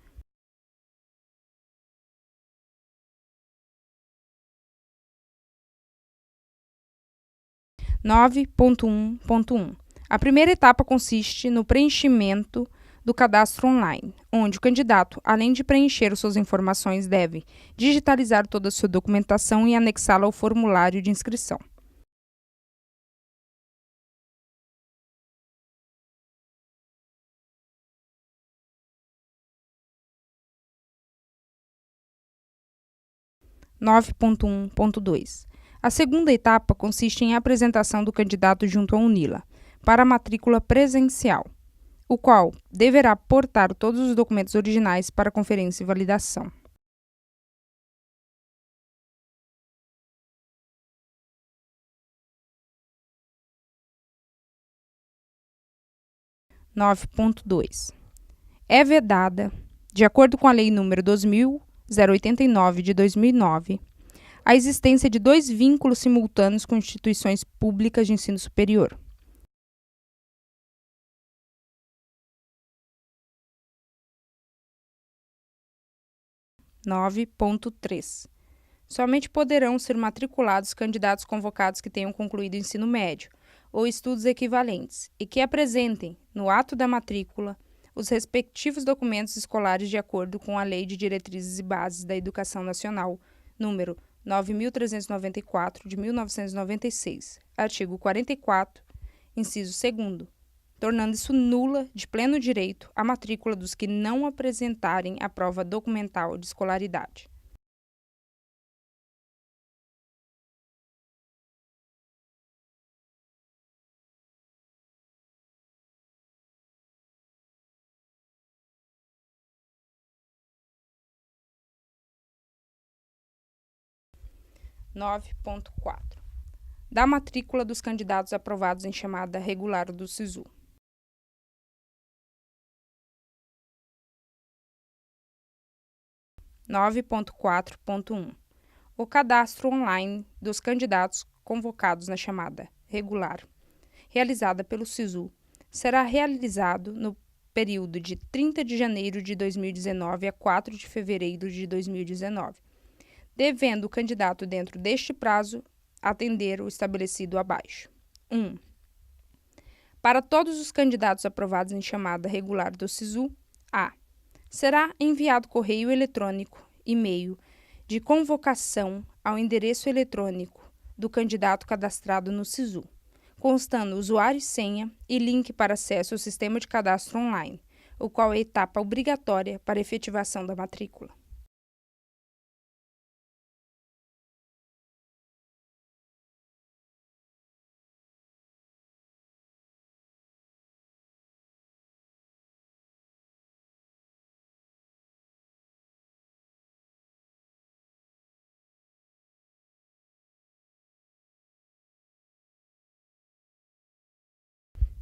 (9.1.1) A primeira etapa consiste no preenchimento do cadastro online, onde o candidato, além de preencher suas informações, deve digitalizar toda a sua documentação e anexá-la ao formulário de inscrição. (9.1.2) A segunda etapa consiste em apresentação do candidato junto à UNILA para a matrícula presencial, o qual deverá portar todos os documentos originais para conferência e validação. (9.2) É vedada, de acordo com a Lei nº 2000-089 de 2009, a existência de 2 vínculos simultâneos com instituições públicas de ensino superior. (9.3) Somente poderão ser matriculados candidatos convocados que tenham concluído o ensino médio ou estudos equivalentes e que apresentem, no ato da matrícula, os respectivos documentos escolares de acordo com a Lei de Diretrizes e Bases da Educação Nacional, número 9.394, de 1996, artigo 44, inciso 2º, tornando isso nula, de pleno direito, a matrícula dos que não apresentarem a prova documental de escolaridade. (9.4) Da matrícula dos candidatos aprovados em chamada regular do SISU. (9.4.1) O cadastro online dos candidatos convocados na chamada regular, realizada pelo SISU, será realizado no período de 30 de janeiro de 2019 a 4 de fevereiro de 2019, devendo o candidato, dentro deste prazo, atender o estabelecido abaixo. 1. Para todos os candidatos aprovados em chamada regular do SISU, a. Será enviado correio eletrônico, e-mail, de convocação ao endereço eletrônico do candidato cadastrado no SISU, constando usuário e senha e link para acesso ao sistema de cadastro online, o qual é etapa obrigatória para efetivação da matrícula.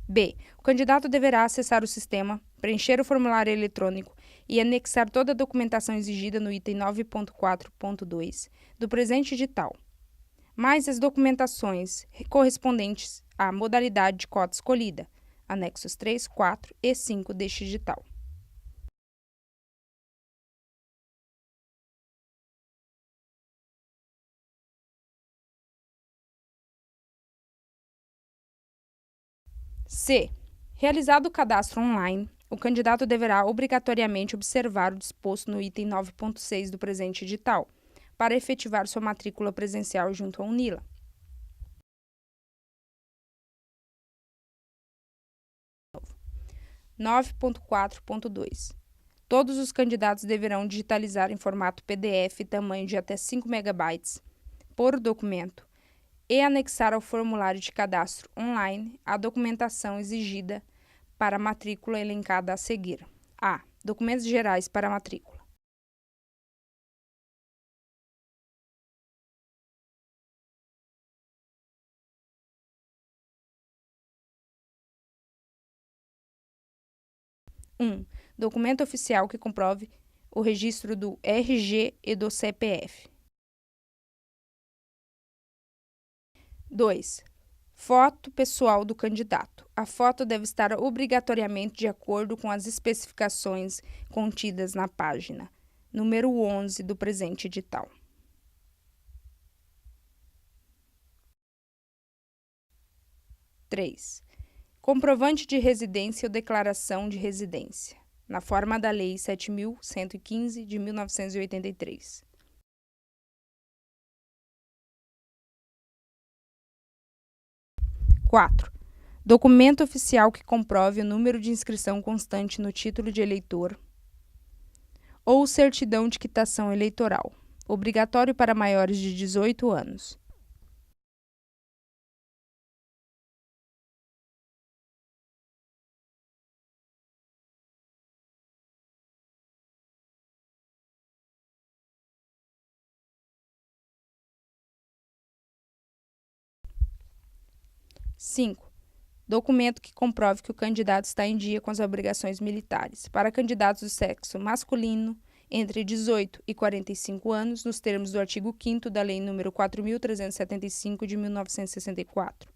B. O candidato deverá acessar o sistema, preencher o formulário eletrônico e anexar toda a documentação exigida no item 9.4.2 do presente edital, mais as documentações correspondentes à modalidade de cota escolhida, anexos 3, 4 e 5 deste edital. C. Realizado o cadastro online, o candidato deverá obrigatoriamente observar o disposto no item 9.6 do presente edital, para efetivar sua matrícula presencial junto à UNILA. Nove ponto 4.2. Todos os candidatos deverão digitalizar em formato PDF tamanho de até 5 MB por documento e anexar ao formulário de cadastro online a documentação exigida para a matrícula elencada a seguir. A. Documentos gerais para a matrícula. Documento oficial que comprove o registro do RG e do CPF. 2. Foto pessoal do candidato. A foto deve estar obrigatoriamente de acordo com as especificações contidas na página número 11 do presente edital. 3. Comprovante de residência ou declaração de residência, na forma da Lei 7.115, de 1983. 4. Documento oficial que comprove o número de inscrição constante no título de eleitor ou certidão de quitação eleitoral, obrigatório para maiores de 18 anos. 5. Documento que comprove que o candidato está em dia com as obrigações militares. Para candidatos do sexo masculino, entre 18 e 45 anos, nos termos do artigo 5º da Lei nº 4.375, de 1964.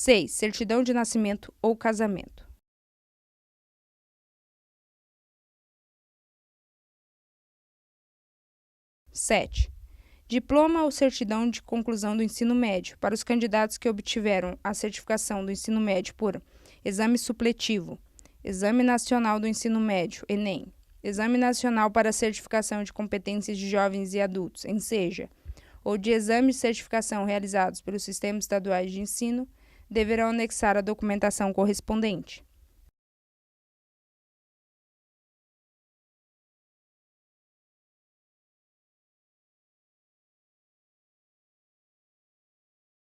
6. Certidão de nascimento ou casamento. 7. Diploma ou certidão de conclusão do ensino médio para os candidatos que obtiveram a certificação do ensino médio por exame supletivo, Exame Nacional do Ensino Médio, ENEM, Exame Nacional para a Certificação de Competências de Jovens e Adultos, ENSEJA, ou de exames de certificação realizados pelos sistemas estaduais de ensino, deverão anexar a documentação correspondente.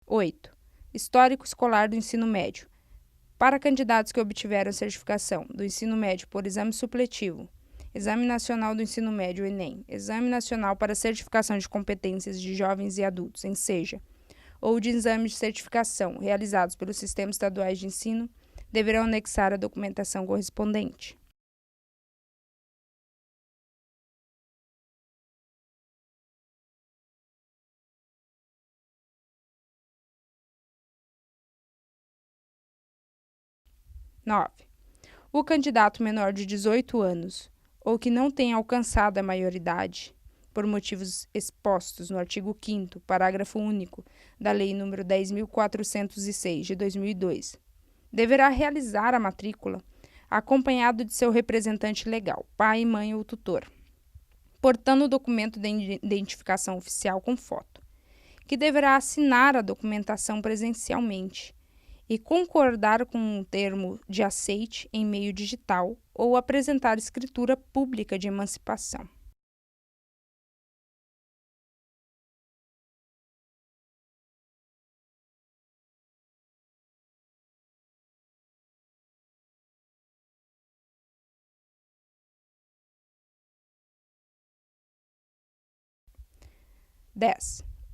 8. Histórico escolar do ensino médio. Para candidatos que obtiveram a certificação do ensino médio por exame supletivo, Exame Nacional do Ensino Médio, ENEM, Exame Nacional para a Certificação de Competências de Jovens e Adultos, ENSEJA, ou de exames de certificação realizados pelos sistemas estaduais de ensino, deverão anexar a documentação correspondente. O candidato menor de 18 anos ou que não tenha alcançado a maioridade, por motivos expostos no artigo 5º, parágrafo único, da Lei nº 10.406, de 2002, deverá realizar a matrícula acompanhado de seu representante legal, pai, mãe ou tutor, portando o documento de identificação oficial com foto, que deverá assinar a documentação presencialmente e concordar com um termo de aceite em meio digital ou apresentar escritura pública de emancipação.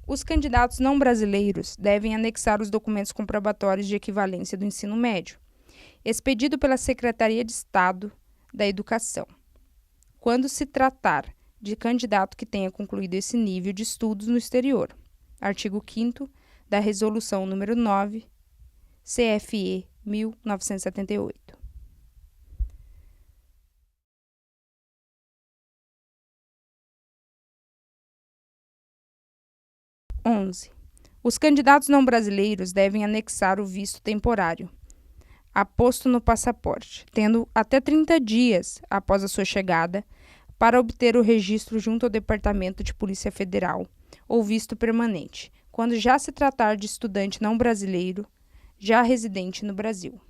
Os candidatos não brasileiros devem anexar os documentos comprobatórios de equivalência do ensino médio, expedido pela Secretaria de Estado da Educação, quando se tratar de candidato que tenha concluído esse nível de estudos no exterior. Artigo 5º da Resolução nº 9, CFE 1978. 11. Os candidatos não brasileiros devem anexar o visto temporário aposto no passaporte, tendo até 30 dias após a sua chegada para obter o registro junto ao Departamento de Polícia Federal ou visto permanente, quando já se tratar de estudante não brasileiro já residente no Brasil.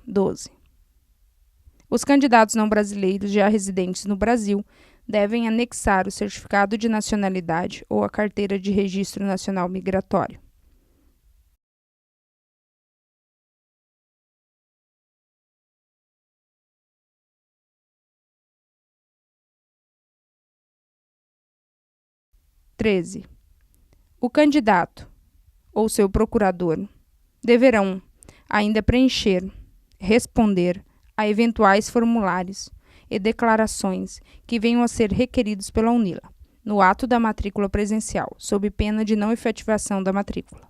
12. Os candidatos não brasileiros já residentes no Brasil devem anexar o certificado de nacionalidade ou a carteira de registro nacional migratório. 13. O candidato ou seu procurador deverão ainda preencher, responder a eventuais formulários e declarações que venham a ser requeridos pela UNILA, no ato da matrícula presencial, sob pena de não efetivação da matrícula.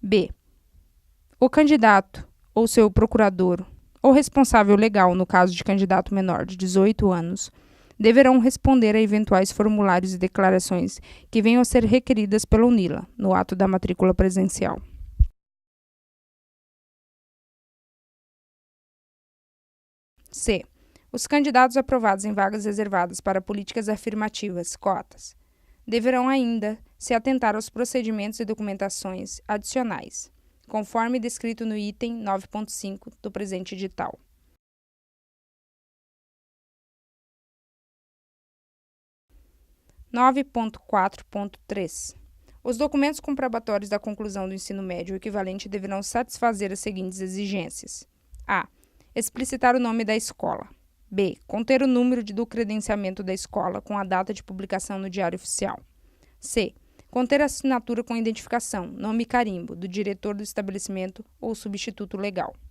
B. O candidato ou seu procurador ou responsável legal, no caso de candidato menor de 18 anos, deverão responder a eventuais formulários e declarações que venham a ser requeridas pela UNILA, no ato da matrícula presencial. C. Os candidatos aprovados em vagas reservadas para políticas afirmativas, cotas, deverão ainda se atentar aos procedimentos e documentações adicionais, conforme descrito no item 9.5 do presente edital. – 9.4.3. Os documentos comprobatórios da conclusão do ensino médio equivalente deverão satisfazer as seguintes exigências: a. Explicitar o nome da escola. B. Conter o número do credenciamento da escola com a data de publicação no Diário Oficial. C. Conter a assinatura com identificação, nome e carimbo do diretor do estabelecimento ou substituto legal. –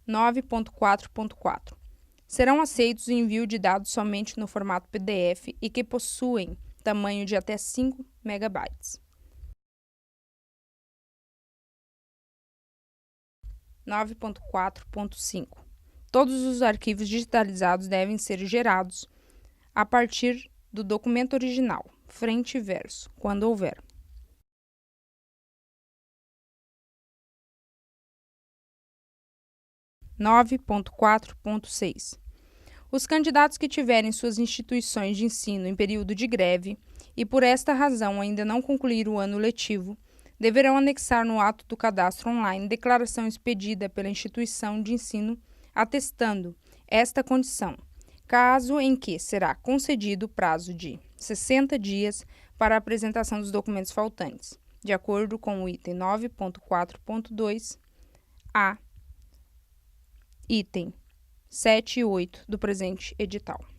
9.4.4. Serão aceitos o envio de dados somente no formato PDF e que possuem tamanho de até 5 MB. 9.4.5. Todos os arquivos digitalizados devem ser gerados a partir do documento original, frente e verso, quando houver. 9.4.6. Os candidatos que tiverem suas instituições de ensino em período de greve e, por esta razão, ainda não concluir o ano letivo, deverão anexar no ato do cadastro online declaração expedida pela instituição de ensino atestando esta condição, caso em que será concedido prazo de 60 dias para a apresentação dos documentos faltantes, de acordo com o item 9.4.2 a item 7 e 8 do presente edital. –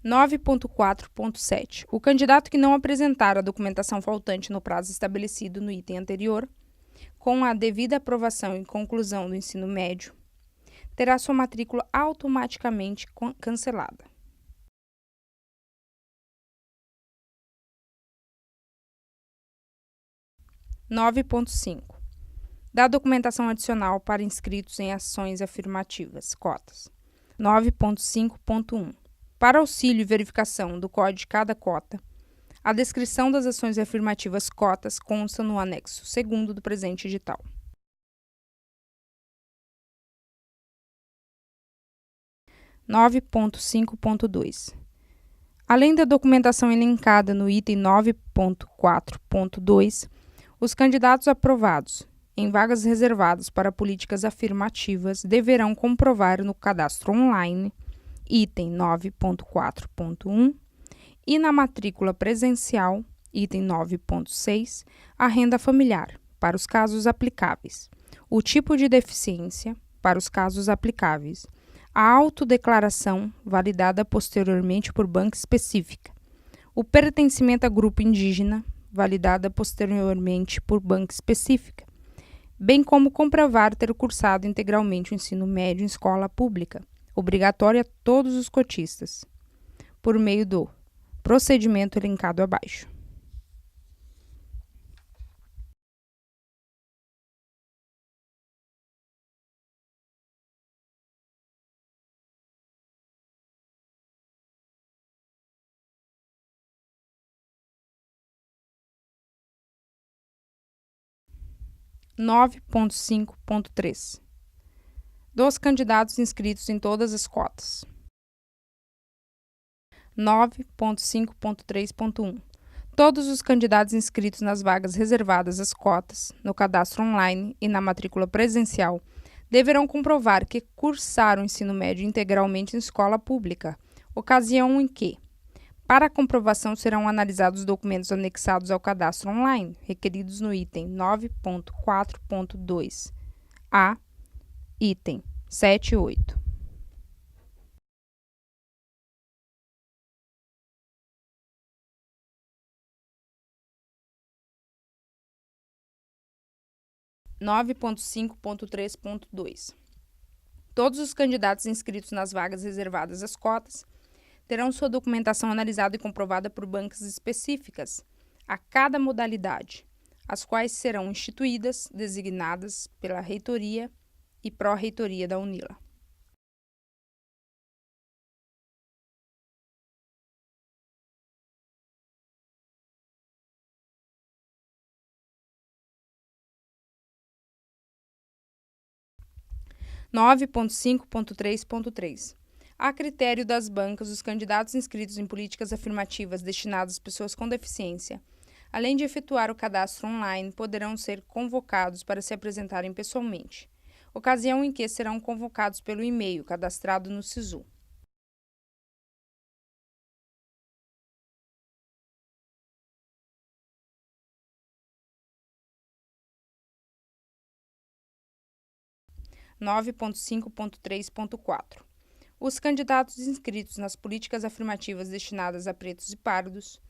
9.4.7. O candidato que não apresentar a documentação faltante no prazo estabelecido no item anterior, com a devida aprovação e conclusão do ensino médio, terá sua matrícula automaticamente cancelada. – 9.5. Da documentação adicional para inscritos em ações afirmativas, cotas. 9.5.1. Para auxílio e verificação do código de cada cota, a descrição das ações afirmativas cotas consta no anexo 2º do presente edital. 9.5.2. Além da documentação elencada no item 9.4.2, os candidatos aprovados em vagas reservadas para políticas afirmativas deverão comprovar no cadastro online, item 9.4.1, E na matrícula presencial, item 9.6, a renda familiar, para os casos aplicáveis. O tipo de deficiência, para os casos aplicáveis. A autodeclaração, validada posteriormente por banca específica. O pertencimento a grupo indígena, validada posteriormente por banca específica, bem como comprovar ter cursado integralmente o ensino médio em escola pública, obrigatória a todos os cotistas, por meio do procedimento elencado abaixo. Nove ponto 5.3 dos candidatos inscritos em todas as cotas. 9.5.3.1 todos os candidatos inscritos nas vagas reservadas às cotas, no cadastro online e na matrícula presencial, deverão comprovar que cursaram o ensino médio integralmente em escola pública, ocasião em que, para a comprovação, serão analisados os documentos anexados ao cadastro online, requeridos no item 9.4.2a, item 7 e 8. Todos os candidatos inscritos nas vagas reservadas às cotas terão sua documentação analisada e comprovada por bancas específicas a cada modalidade, as quais serão instituídas, designadas pela reitoria e pró-reitoria da UNILA. Nove ponto 5.3.3 A critério das bancas, os candidatos inscritos em políticas afirmativas destinadas às pessoas com deficiência, além de efetuar o cadastro online, poderão ser convocados para se apresentarem pessoalmente, ocasião em que serão convocados pelo e-mail cadastrado no SISU. Nove ponto 5.3.4 Os candidatos inscritos nas políticas afirmativas destinadas a pretos e pardos,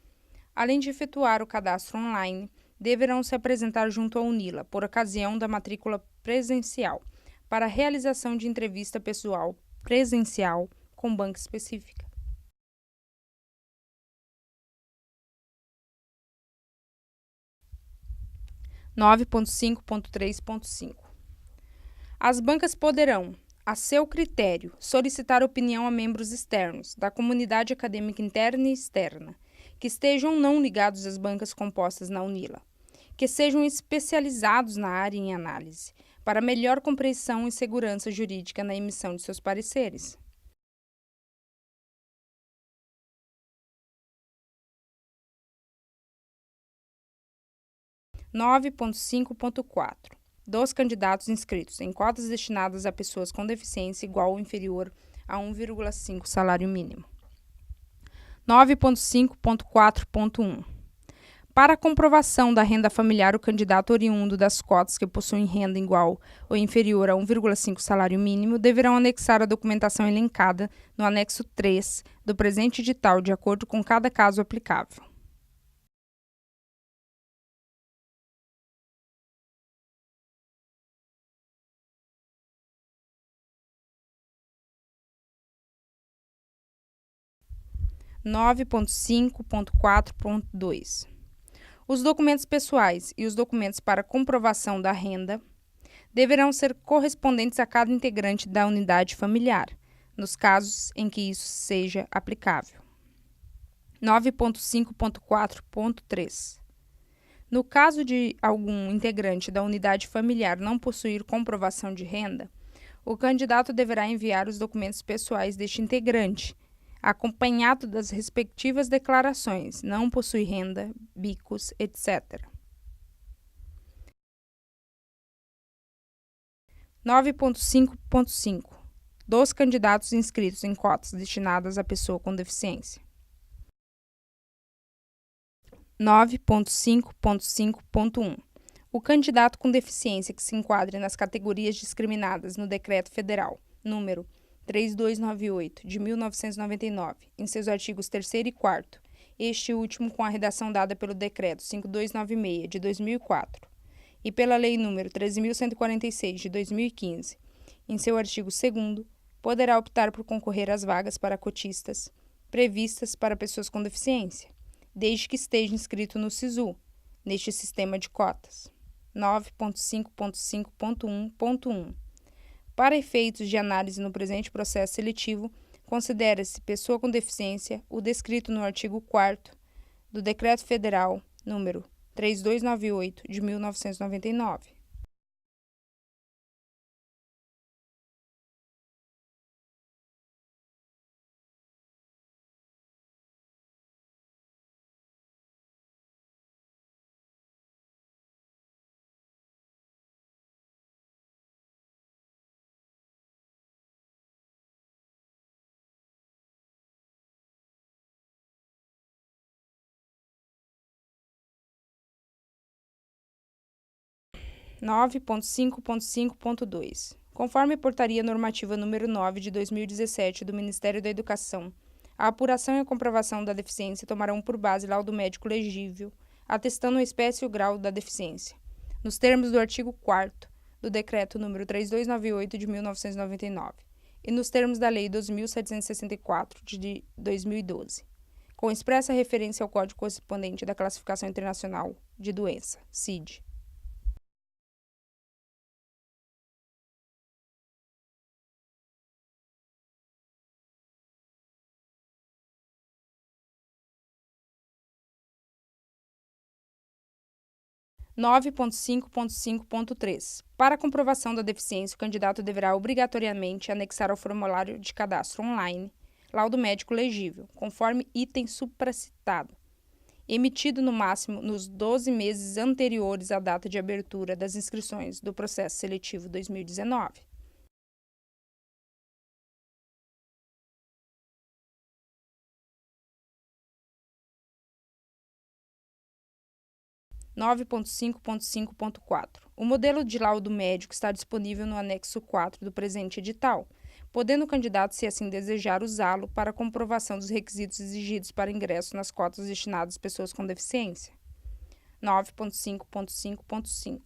além de efetuar o cadastro online, deverão se apresentar junto à UNILA, por ocasião da matrícula presencial, para a realização de entrevista pessoal presencial com banca específica. Nove ponto 5.3.5 As bancas poderão, a seu critério, solicitar opinião a membros externos, da comunidade acadêmica interna e externa, que estejam ou não ligados às bancas compostas na UNILA, que sejam especializados na área em análise, para melhor compreensão e segurança jurídica na emissão de seus pareceres. Nove ponto 5.4 dos candidatos inscritos em cotas destinadas a pessoas com deficiência igual ou inferior a 1,5 salário mínimo. 9.5.4.1 Para a comprovação da renda familiar, o candidato oriundo das cotas que possuem renda igual ou inferior a 1,5 salário mínimo deverão anexar a documentação elencada no anexo 3 do presente edital, de acordo com cada caso aplicável. Nove ponto 5.4.2 Os documentos pessoais e os documentos para comprovação da renda deverão ser correspondentes a cada integrante da unidade familiar, nos casos em que isso seja aplicável. 9.5.4.3 No caso de algum integrante da unidade familiar não possuir comprovação de renda, o candidato deverá enviar os documentos pessoais deste integrante, acompanhado das respectivas declarações, não possui renda, bicos, etc. 9.5.5 dos candidatos inscritos em cotas destinadas à pessoa com deficiência. 9.5.5.1. O candidato com deficiência que se enquadre nas categorias discriminadas no Decreto Federal número 3298, de 1999, em seus artigos 3º e 4º, este último com a redação dada pelo Decreto 5296, de 2004, e pela Lei número 13.146, de 2015, em seu artigo 2º, poderá optar por concorrer às vagas para cotistas previstas para pessoas com deficiência, desde que esteja inscrito no SISU, neste sistema de cotas. 9.5.5.1.1. Para efeitos de análise no presente processo seletivo, considera-se pessoa com deficiência o descrito no artigo 4º do Decreto Federal número 3298, de 1999. Nove ponto cinco ponto cinco ponto dois. Conforme a Portaria Normativa número 9 de 2017 do Ministério da Educação, a apuração e a comprovação da deficiência tomarão por base laudo médico legível, atestando a espécie e o grau da deficiência, nos termos do artigo 4º do Decreto número 3298 de 1999 e nos termos da Lei 2.764 de 2012, com expressa referência ao código correspondente da Classificação Internacional de Doença, CID. 9.5.5.3. Para a comprovação da deficiência, o candidato deverá obrigatoriamente anexar ao formulário de cadastro online laudo médico legível, conforme item supracitado, emitido no máximo nos 12 meses anteriores à data de abertura das inscrições do processo seletivo 2019. Nove ponto cinco ponto cinco ponto quatro. O modelo de laudo médico está disponível no anexo 4 do presente edital, podendo o candidato, se assim desejar, usá-lo para a comprovação dos requisitos exigidos para ingresso nas cotas destinadas às pessoas com deficiência. 9.5.5.5.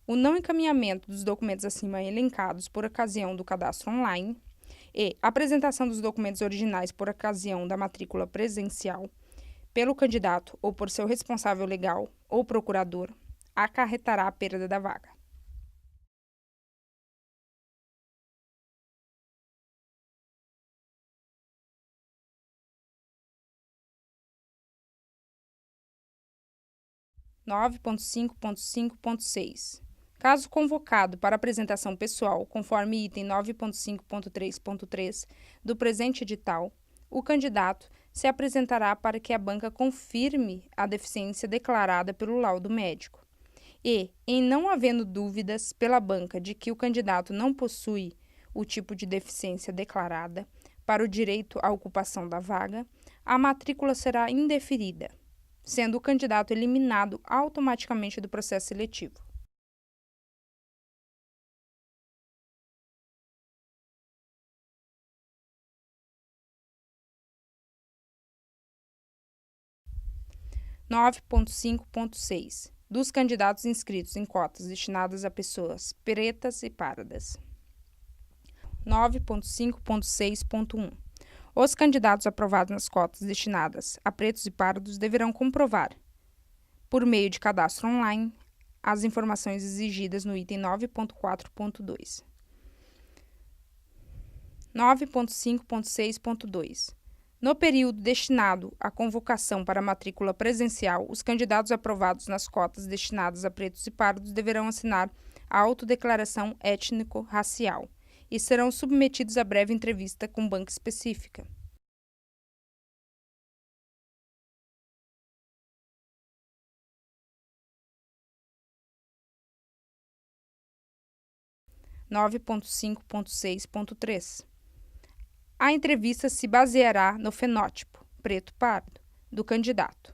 O não encaminhamento dos documentos acima elencados por ocasião do cadastro online e apresentação dos documentos originais por ocasião da matrícula presencial pelo candidato ou por seu responsável legal ou procurador acarretará a perda da vaga. Nove ponto cinco ponto cinco ponto seis. Caso convocado para apresentação pessoal, conforme item 9.5.3.3 do presente edital, o candidato se apresentará para que a banca confirme a deficiência declarada pelo laudo médico. E, em não havendo dúvidas pela banca de que o candidato não possui o tipo de deficiência declarada para o direito à ocupação da vaga, a matrícula será indeferida, sendo o candidato eliminado automaticamente do processo seletivo. Nove ponto cinco ponto seis. Dos candidatos inscritos em cotas destinadas a pessoas pretas e pardas. 9.5.6.1. Os candidatos aprovados nas cotas destinadas a pretos e pardos deverão comprovar, por meio de cadastro online, as informações exigidas no item 9.4.2. 9.5.6.2. No período destinado à convocação para a matrícula presencial, os candidatos aprovados nas cotas destinadas a pretos e pardos deverão assinar a autodeclaração étnico-racial e serão submetidos a breve entrevista com banca específica. 9.5.6.3. A entrevista se baseará no fenótipo, preto-pardo, do candidato.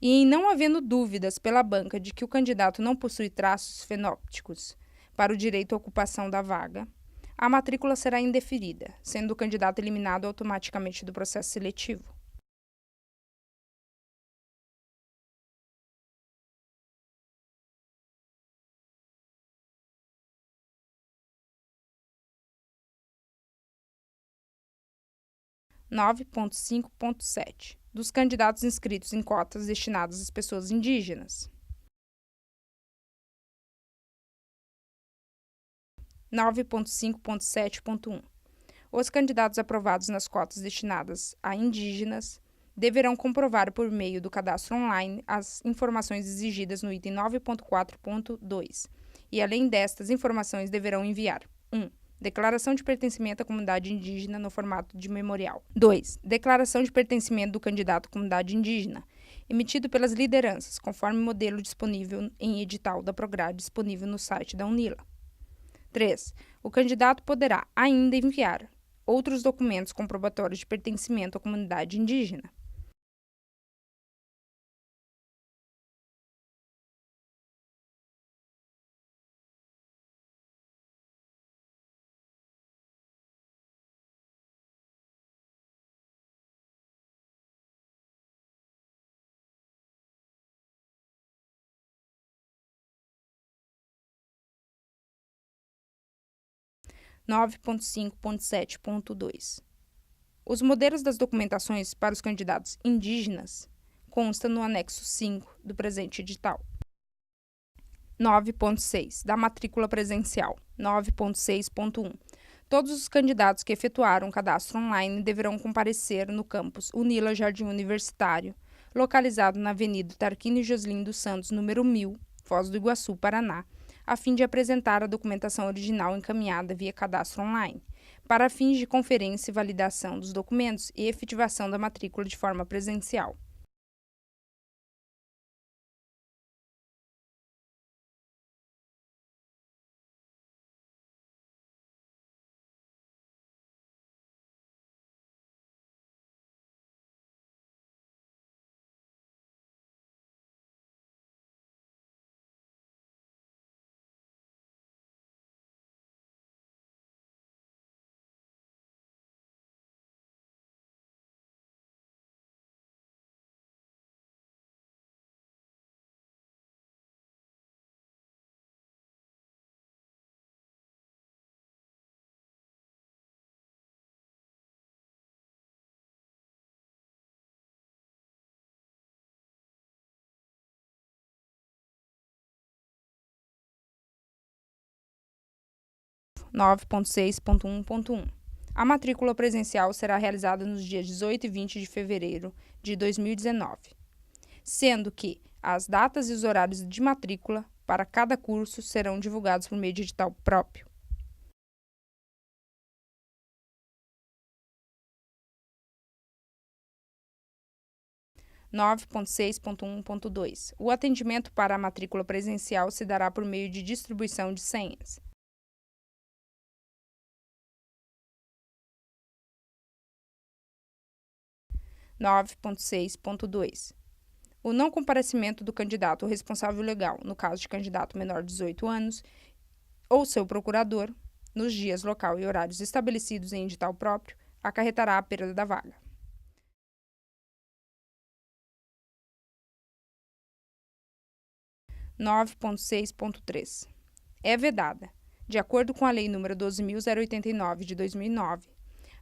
E em não havendo dúvidas pela banca de que o candidato não possui traços fenóticos para o direito à ocupação da vaga, a matrícula será indeferida, sendo o candidato eliminado automaticamente do processo seletivo. (9.5.7) Dos candidatos inscritos em cotas destinadas às pessoas indígenas. 9.5.7.1. Os candidatos aprovados nas cotas destinadas a indígenas deverão comprovar por meio do cadastro online as informações exigidas no item 9.4.2 e, além destas informações, deverão enviar 1. Declaração de pertencimento à comunidade indígena no formato de memorial. 2. Declaração de pertencimento do candidato à comunidade indígena, emitido pelas lideranças, conforme modelo disponível em edital da Prograde disponível no site da UNILA. 3. O candidato poderá ainda enviar outros documentos comprobatórios de pertencimento à comunidade indígena. (9.5.7.2) Os modelos das documentações para os candidatos indígenas constam no anexo 5 do presente edital. 9.6. Da matrícula presencial. 9.6.1. Todos os candidatos que efetuaram cadastro online deverão comparecer no campus UNILA Jardim Universitário, localizado na Avenida Tarquínio Joslin dos Santos, número 1000, Foz do Iguaçu, Paraná, a fim de apresentar a documentação original encaminhada via cadastro online, para fins de conferência e validação dos documentos e efetivação da matrícula de forma presencial. (9.6.1.1) A matrícula presencial será realizada nos dias 18 e 20 de fevereiro de 2019, sendo que as datas e os horários de matrícula para cada curso serão divulgados por meio de edital próprio. (9.6.1.2) O atendimento para a matrícula presencial se dará por meio de distribuição de senhas. 9.6.2. O não comparecimento do candidato ou responsável legal, no caso de candidato menor de 18 anos, ou seu procurador, nos dias, local e horários estabelecidos em edital próprio, acarretará a perda da vaga. 9.6.3. É vedada, de acordo com a Lei nº 12.089, de 2009,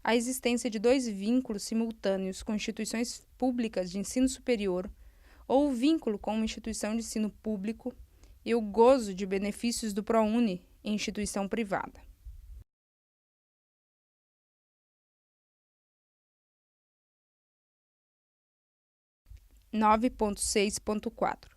a existência de dois vínculos simultâneos com instituições públicas de ensino superior ou o vínculo com uma instituição de ensino público e o gozo de benefícios do ProUni em instituição privada. 9.6.4.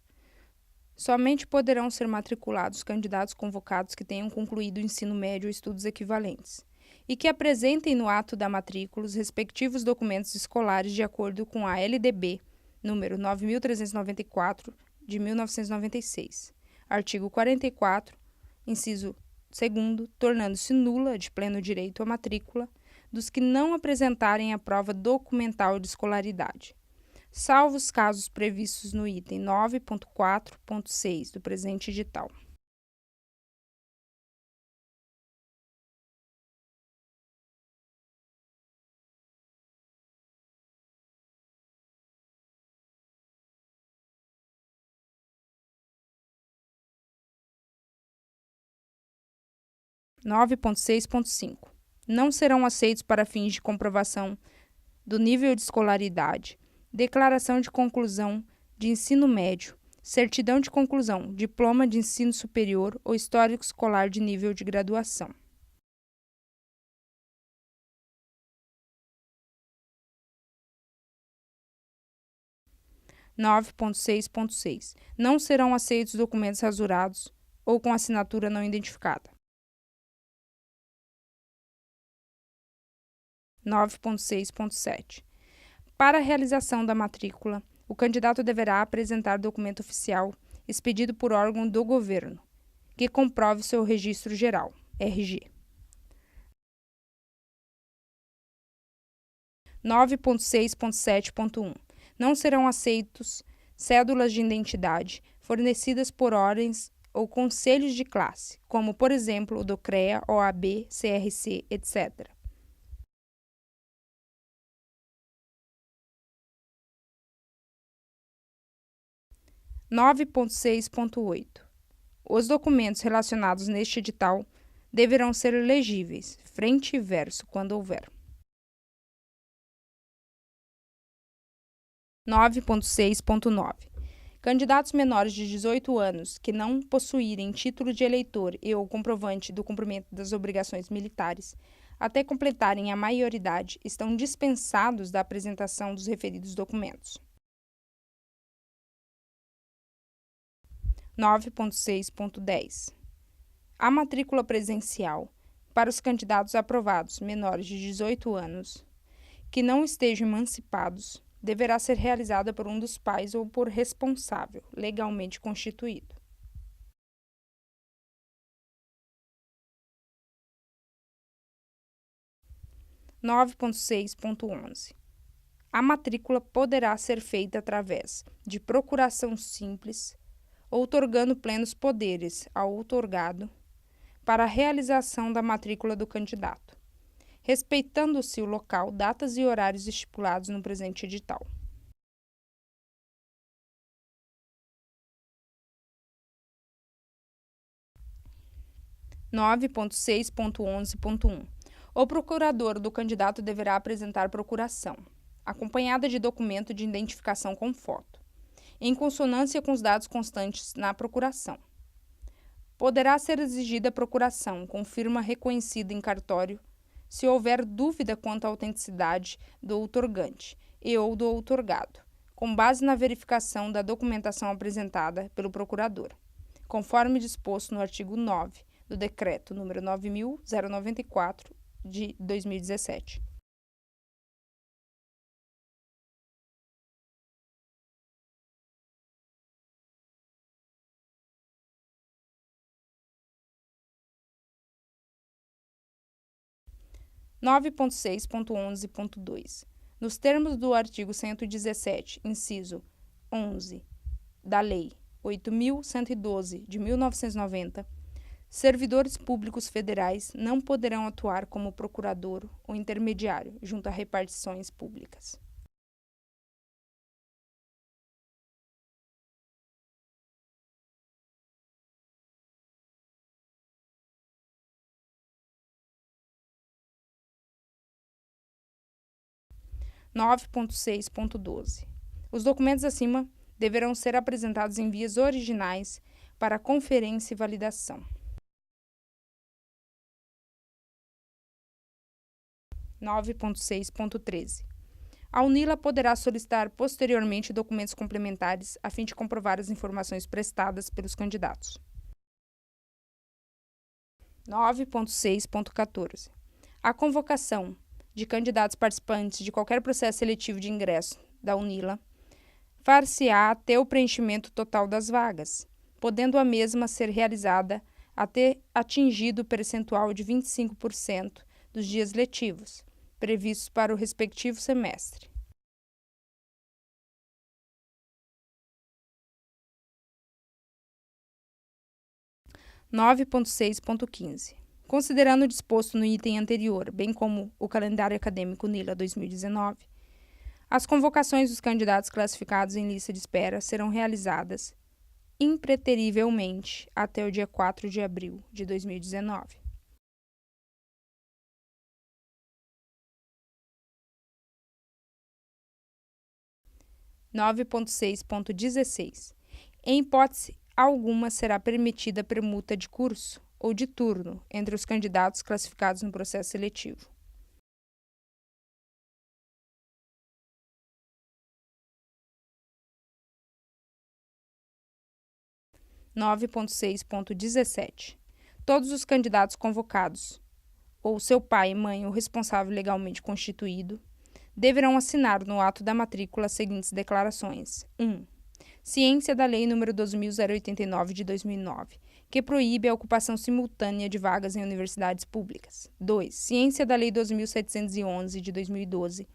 Somente poderão ser matriculados candidatos convocados que tenham concluído o ensino médio ou estudos equivalentes e que apresentem no ato da matrícula os respectivos documentos escolares de acordo com a LDB, número 9.394, de 1996, artigo 44, inciso Segundo, tornando-se nula, de pleno direito à matrícula, dos que não apresentarem a prova documental de escolaridade, salvo os casos previstos no item 9.4.6 do presente edital. Não serão aceitos para fins de comprovação do nível de escolaridade, declaração de conclusão de ensino médio, certidão de conclusão, diploma de ensino superior ou histórico escolar de nível de graduação. Não serão aceitos documentos rasurados ou com assinatura não identificada. 9.6.7. Para a realização da matrícula, o candidato deverá apresentar documento oficial expedido por órgão do governo, que comprove seu registro geral, RG. 9.6.7.1. Não serão aceitos cédulas de identidade fornecidas por ordens ou conselhos de classe, como, por exemplo, o do CREA, OAB, CRC, etc. 9.6.8. Os documentos relacionados neste edital deverão ser legíveis, frente e verso, quando houver. 9.6.9. Candidatos menores de 18 anos que não possuírem título de eleitor e ou comprovante do cumprimento das obrigações militares até completarem a maioridade estão dispensados da apresentação dos referidos documentos. 9.6.10. A matrícula presencial para os candidatos aprovados menores de 18 anos que não estejam emancipados deverá ser realizada por um dos pais ou por responsável legalmente constituído. 9.6.11. A matrícula poderá ser feita através de procuração simples, outorgando plenos poderes ao outorgado para a realização da matrícula do candidato, respeitando-se o local, datas e horários estipulados no presente edital. (9.6.11.1) 9.6.11.1. O procurador do candidato deverá apresentar procuração, acompanhada de documento de identificação com foto, em consonância com os dados constantes na procuração. Poderá ser exigida procuração com firma reconhecida em cartório se houver dúvida quanto à autenticidade do outorgante e ou do outorgado, com base na verificação da documentação apresentada pelo procurador, conforme disposto no artigo 9 do Decreto nº 9.094, de 2017. (9.6.11.2) 9.6.11.2. Nos termos do artigo 117, inciso 11, da Lei 8.112, de 1990, servidores públicos federais não poderão atuar como procurador ou intermediário junto a repartições públicas. (9.6.12). Os documentos acima deverão ser apresentados em vias originais para conferência e validação. 9.6.13. A UNILA poderá solicitar posteriormente documentos complementares a fim de comprovar as informações prestadas pelos candidatos. 9.6.14. A convocação de candidatos participantes de qualquer processo seletivo de ingresso da UNILA far-se-á até o preenchimento total das vagas, podendo a mesma ser realizada a ter atingido o percentual de 25% dos dias letivos, previstos para o respectivo semestre. (9.6.15) Considerando o disposto no item anterior, bem como o calendário acadêmico UNILA 2019, as convocações dos candidatos classificados em lista de espera serão realizadas impreterivelmente até o dia 4 de abril de 2019. (9.6.16) Em hipótese alguma será permitida permuta de curso ou de turno entre os candidatos classificados no processo seletivo. (9.6.17) Todos os candidatos convocados, ou seu pai, mãe ou responsável legalmente constituído, deverão assinar no ato da matrícula as seguintes declarações. 1. Ciência da Lei nº 12.089 de 2009, que proíbe a ocupação simultânea de vagas em universidades públicas. 2. Ciência da Lei 12.711 de 2012,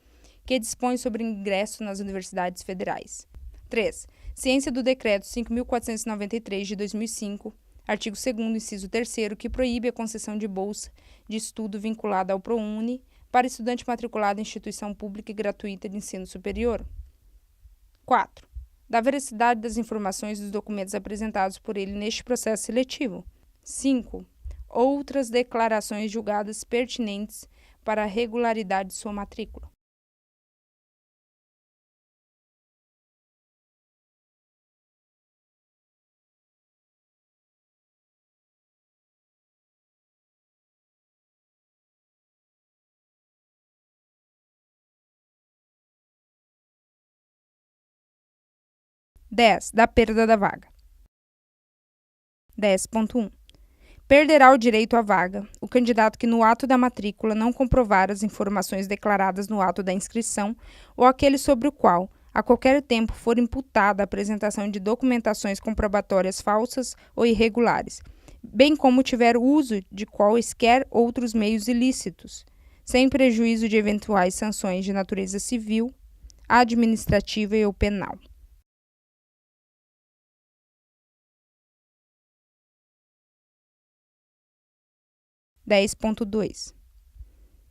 que dispõe sobre ingresso nas universidades federais. 3. Ciência do Decreto 5.493 de 2005, artigo 2º, inciso 3º, que proíbe a concessão de bolsa de estudo vinculada ao ProUni para estudante matriculado em instituição pública e gratuita de ensino superior. 4. Da veracidade das informações dos documentos apresentados por ele neste processo seletivo. 5. Outras declarações julgadas pertinentes para a regularidade de sua matrícula. (10) Da perda da vaga. 10.1. Perderá o direito à vaga o candidato que no ato da matrícula não comprovar as informações declaradas no ato da inscrição ou aquele sobre o qual, a qualquer tempo, for imputada a apresentação de documentações comprobatórias falsas ou irregulares, bem como tiver uso de quaisquer outros meios ilícitos, sem prejuízo de eventuais sanções de natureza civil, administrativa e ou penal. (10.2)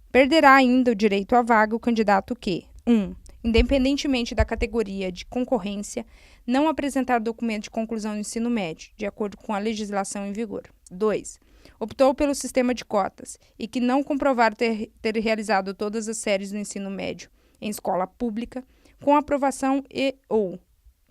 Perderá ainda o direito à vaga o candidato que 1. Independentemente da categoria de concorrência, não apresentar documento de conclusão do ensino médio, de acordo com a legislação em vigor. 2. Optou pelo sistema de cotas e que não comprovar ter realizado todas as séries do ensino médio em escola pública, com aprovação e ou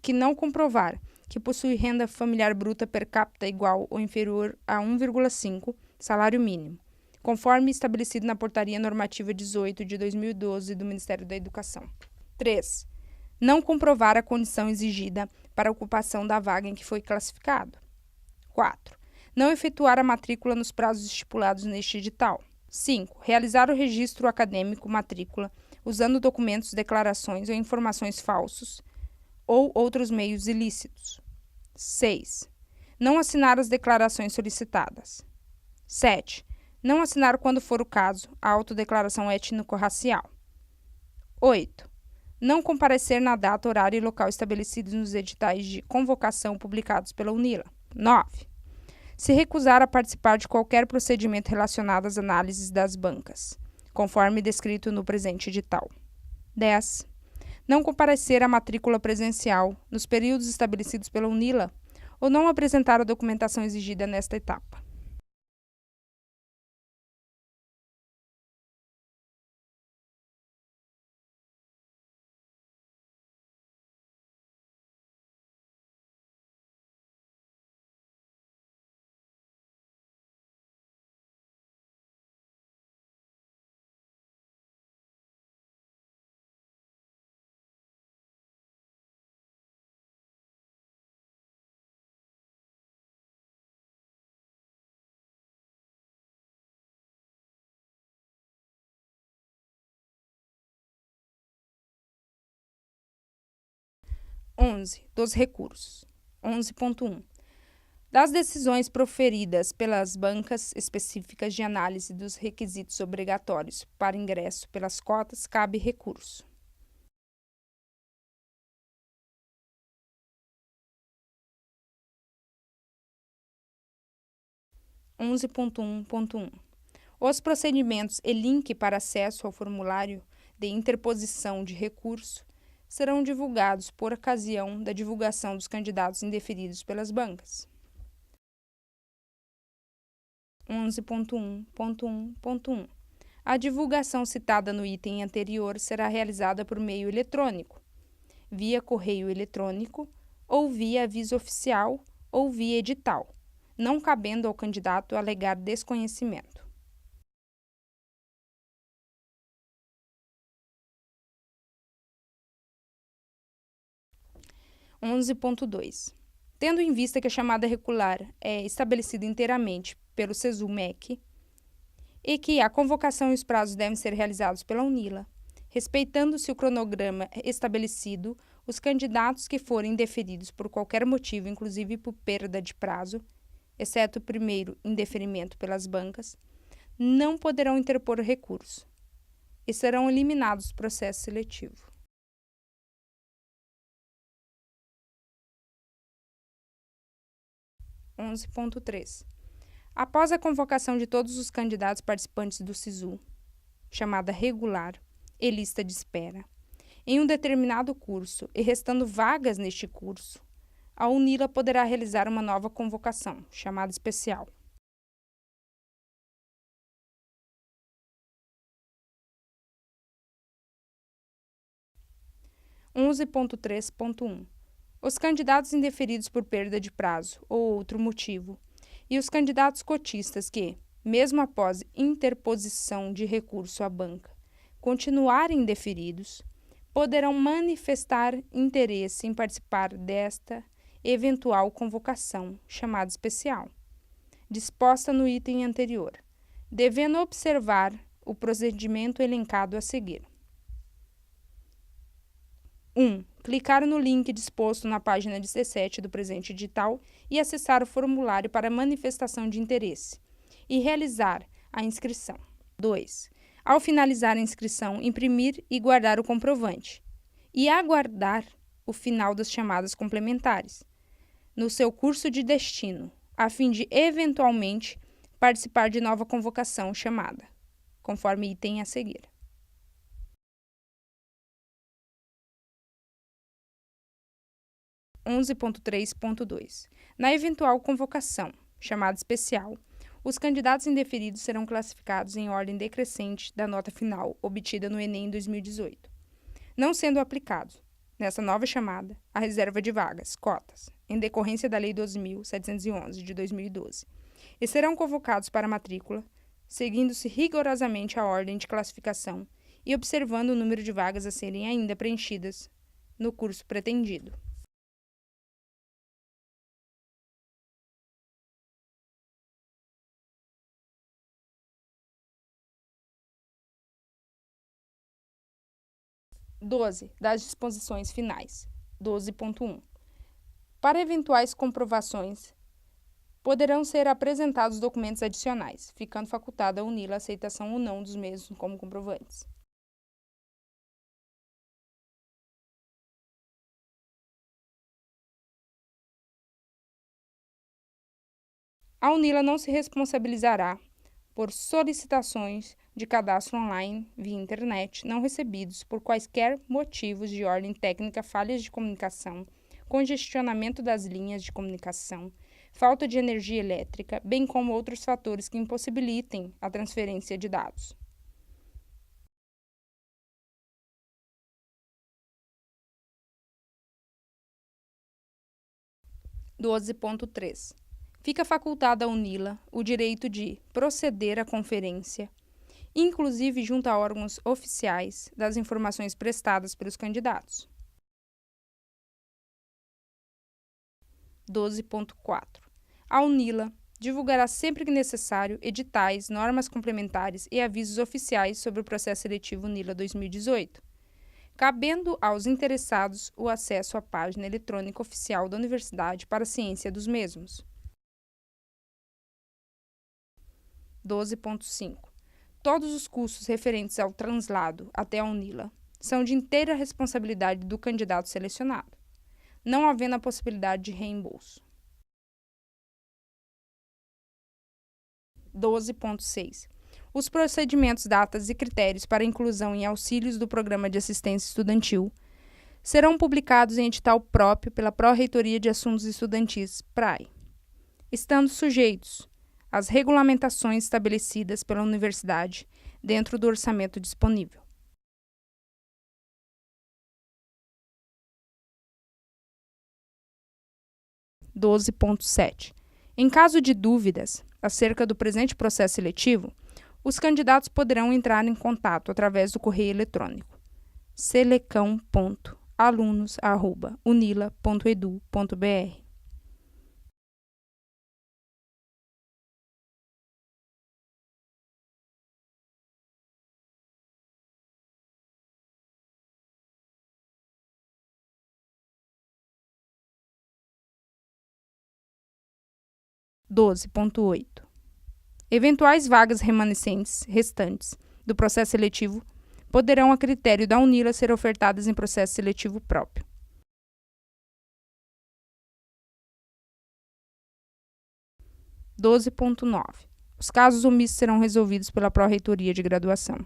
que não comprovar que possui renda familiar bruta per capita igual ou inferior a 1,5 salário mínimo, conforme estabelecido na Portaria Normativa 18 de 2012 do Ministério da Educação. 3. Não comprovar a condição exigida para a ocupação da vaga em que foi classificado. 4. Não efetuar a matrícula nos prazos estipulados neste edital. 5. Realizar o registro acadêmico matrícula usando documentos, declarações ou informações falsos ou outros meios ilícitos. 6. Não assinar as declarações solicitadas. 7. Não assinar, quando for o caso, a autodeclaração étnico-racial. 8. Não comparecer na data, horário e local estabelecidos nos editais de convocação publicados pela UNILA. 9. Se recusar a participar de qualquer procedimento relacionado às análises das bancas, conforme descrito no presente edital. 10. Não comparecer à matrícula presencial nos períodos estabelecidos pela UNILA ou não apresentar a documentação exigida nesta etapa. (11) Dos recursos. 11.1. Das decisões proferidas pelas bancas específicas de análise dos requisitos obrigatórios para ingresso pelas cotas, cabe recurso. 11.1.1. Os procedimentos e link para acesso ao formulário de interposição de recurso serão divulgados por ocasião da divulgação dos candidatos indeferidos pelas bancas. 11.1.1.1. A divulgação citada no item anterior será realizada por meio eletrônico, via correio eletrônico, ou via aviso oficial, ou via edital, não cabendo ao candidato alegar desconhecimento. 11.2. Tendo em vista que a chamada regular é estabelecida inteiramente pelo CESU-MEC e que a convocação e os prazos devem ser realizados pela UNILA, respeitando-se o cronograma estabelecido, os candidatos que forem indeferidos por qualquer motivo, inclusive por perda de prazo, exceto o primeiro indeferimento pelas bancas, não poderão interpor recurso e serão eliminados do processo seletivo. 11.3. Após a convocação de todos os candidatos participantes do SISU, chamada regular, e lista de espera, em um determinado curso e restando vagas neste curso, a UNILA poderá realizar uma nova convocação, chamada especial. 11.3.1. Os candidatos indeferidos por perda de prazo ou outro motivo, e os candidatos cotistas que, mesmo após interposição de recurso à banca, continuarem indeferidos, poderão manifestar interesse em participar desta eventual convocação, chamada especial, disposta no item anterior, devendo observar o procedimento elencado a seguir. 1. Clicar no link disposto na página 17 do presente edital e acessar o formulário para manifestação de interesse e realizar a inscrição. 2. Ao finalizar a inscrição, imprimir e guardar o comprovante e aguardar o final das chamadas complementares no seu curso de destino, a fim de, eventualmente, participar de nova convocação chamada, conforme item a seguir. 11.3.2. Na eventual convocação, chamada especial, os candidatos indeferidos serão classificados em ordem decrescente da nota final obtida no Enem 2018, não sendo aplicado, nessa nova chamada, a reserva de vagas, cotas, em decorrência da Lei 12.711, de 2012, e serão convocados para a matrícula, seguindo-se rigorosamente a ordem de classificação e observando o número de vagas a serem ainda preenchidas no curso pretendido. 12. Das disposições finais. 12.1. Para eventuais comprovações, poderão ser apresentados documentos adicionais, ficando facultada à UNILA a aceitação ou não dos mesmos como comprovantes. A UNILA não se responsabilizará por solicitações de cadastro online via internet não recebidos por quaisquer motivos de ordem técnica, falhas de comunicação, congestionamento das linhas de comunicação, falta de energia elétrica, bem como outros fatores que impossibilitem a transferência de dados. 12.3. Fica facultado à UNILA o direito de proceder à conferência, inclusive junto a órgãos oficiais, das informações prestadas pelos candidatos. 12.4. A UNILA divulgará sempre que necessário editais, normas complementares e avisos oficiais sobre o processo seletivo UNILA 2018, cabendo aos interessados o acesso à página eletrônica oficial da Universidade para a ciência dos mesmos. 12.5. Todos os custos referentes ao translado até a UNILA são de inteira responsabilidade do candidato selecionado, não havendo a possibilidade de reembolso. 12.6. Os procedimentos, datas e critérios para inclusão em auxílios do Programa de Assistência Estudantil serão publicados em edital próprio pela Pró-Reitoria de Assuntos Estudantis, PRAE, estando sujeitos às regulamentações estabelecidas pela universidade dentro do orçamento disponível. 12.7. Em caso de dúvidas acerca do presente processo seletivo, os candidatos poderão entrar em contato através do correio eletrônico selecão.alunos@unila.edu.br. 12.8. Eventuais vagas restantes do processo seletivo poderão, a critério da UNILA, ser ofertadas em processo seletivo próprio. 12.9. Os casos omissos serão resolvidos pela Pró-Reitoria de Graduação.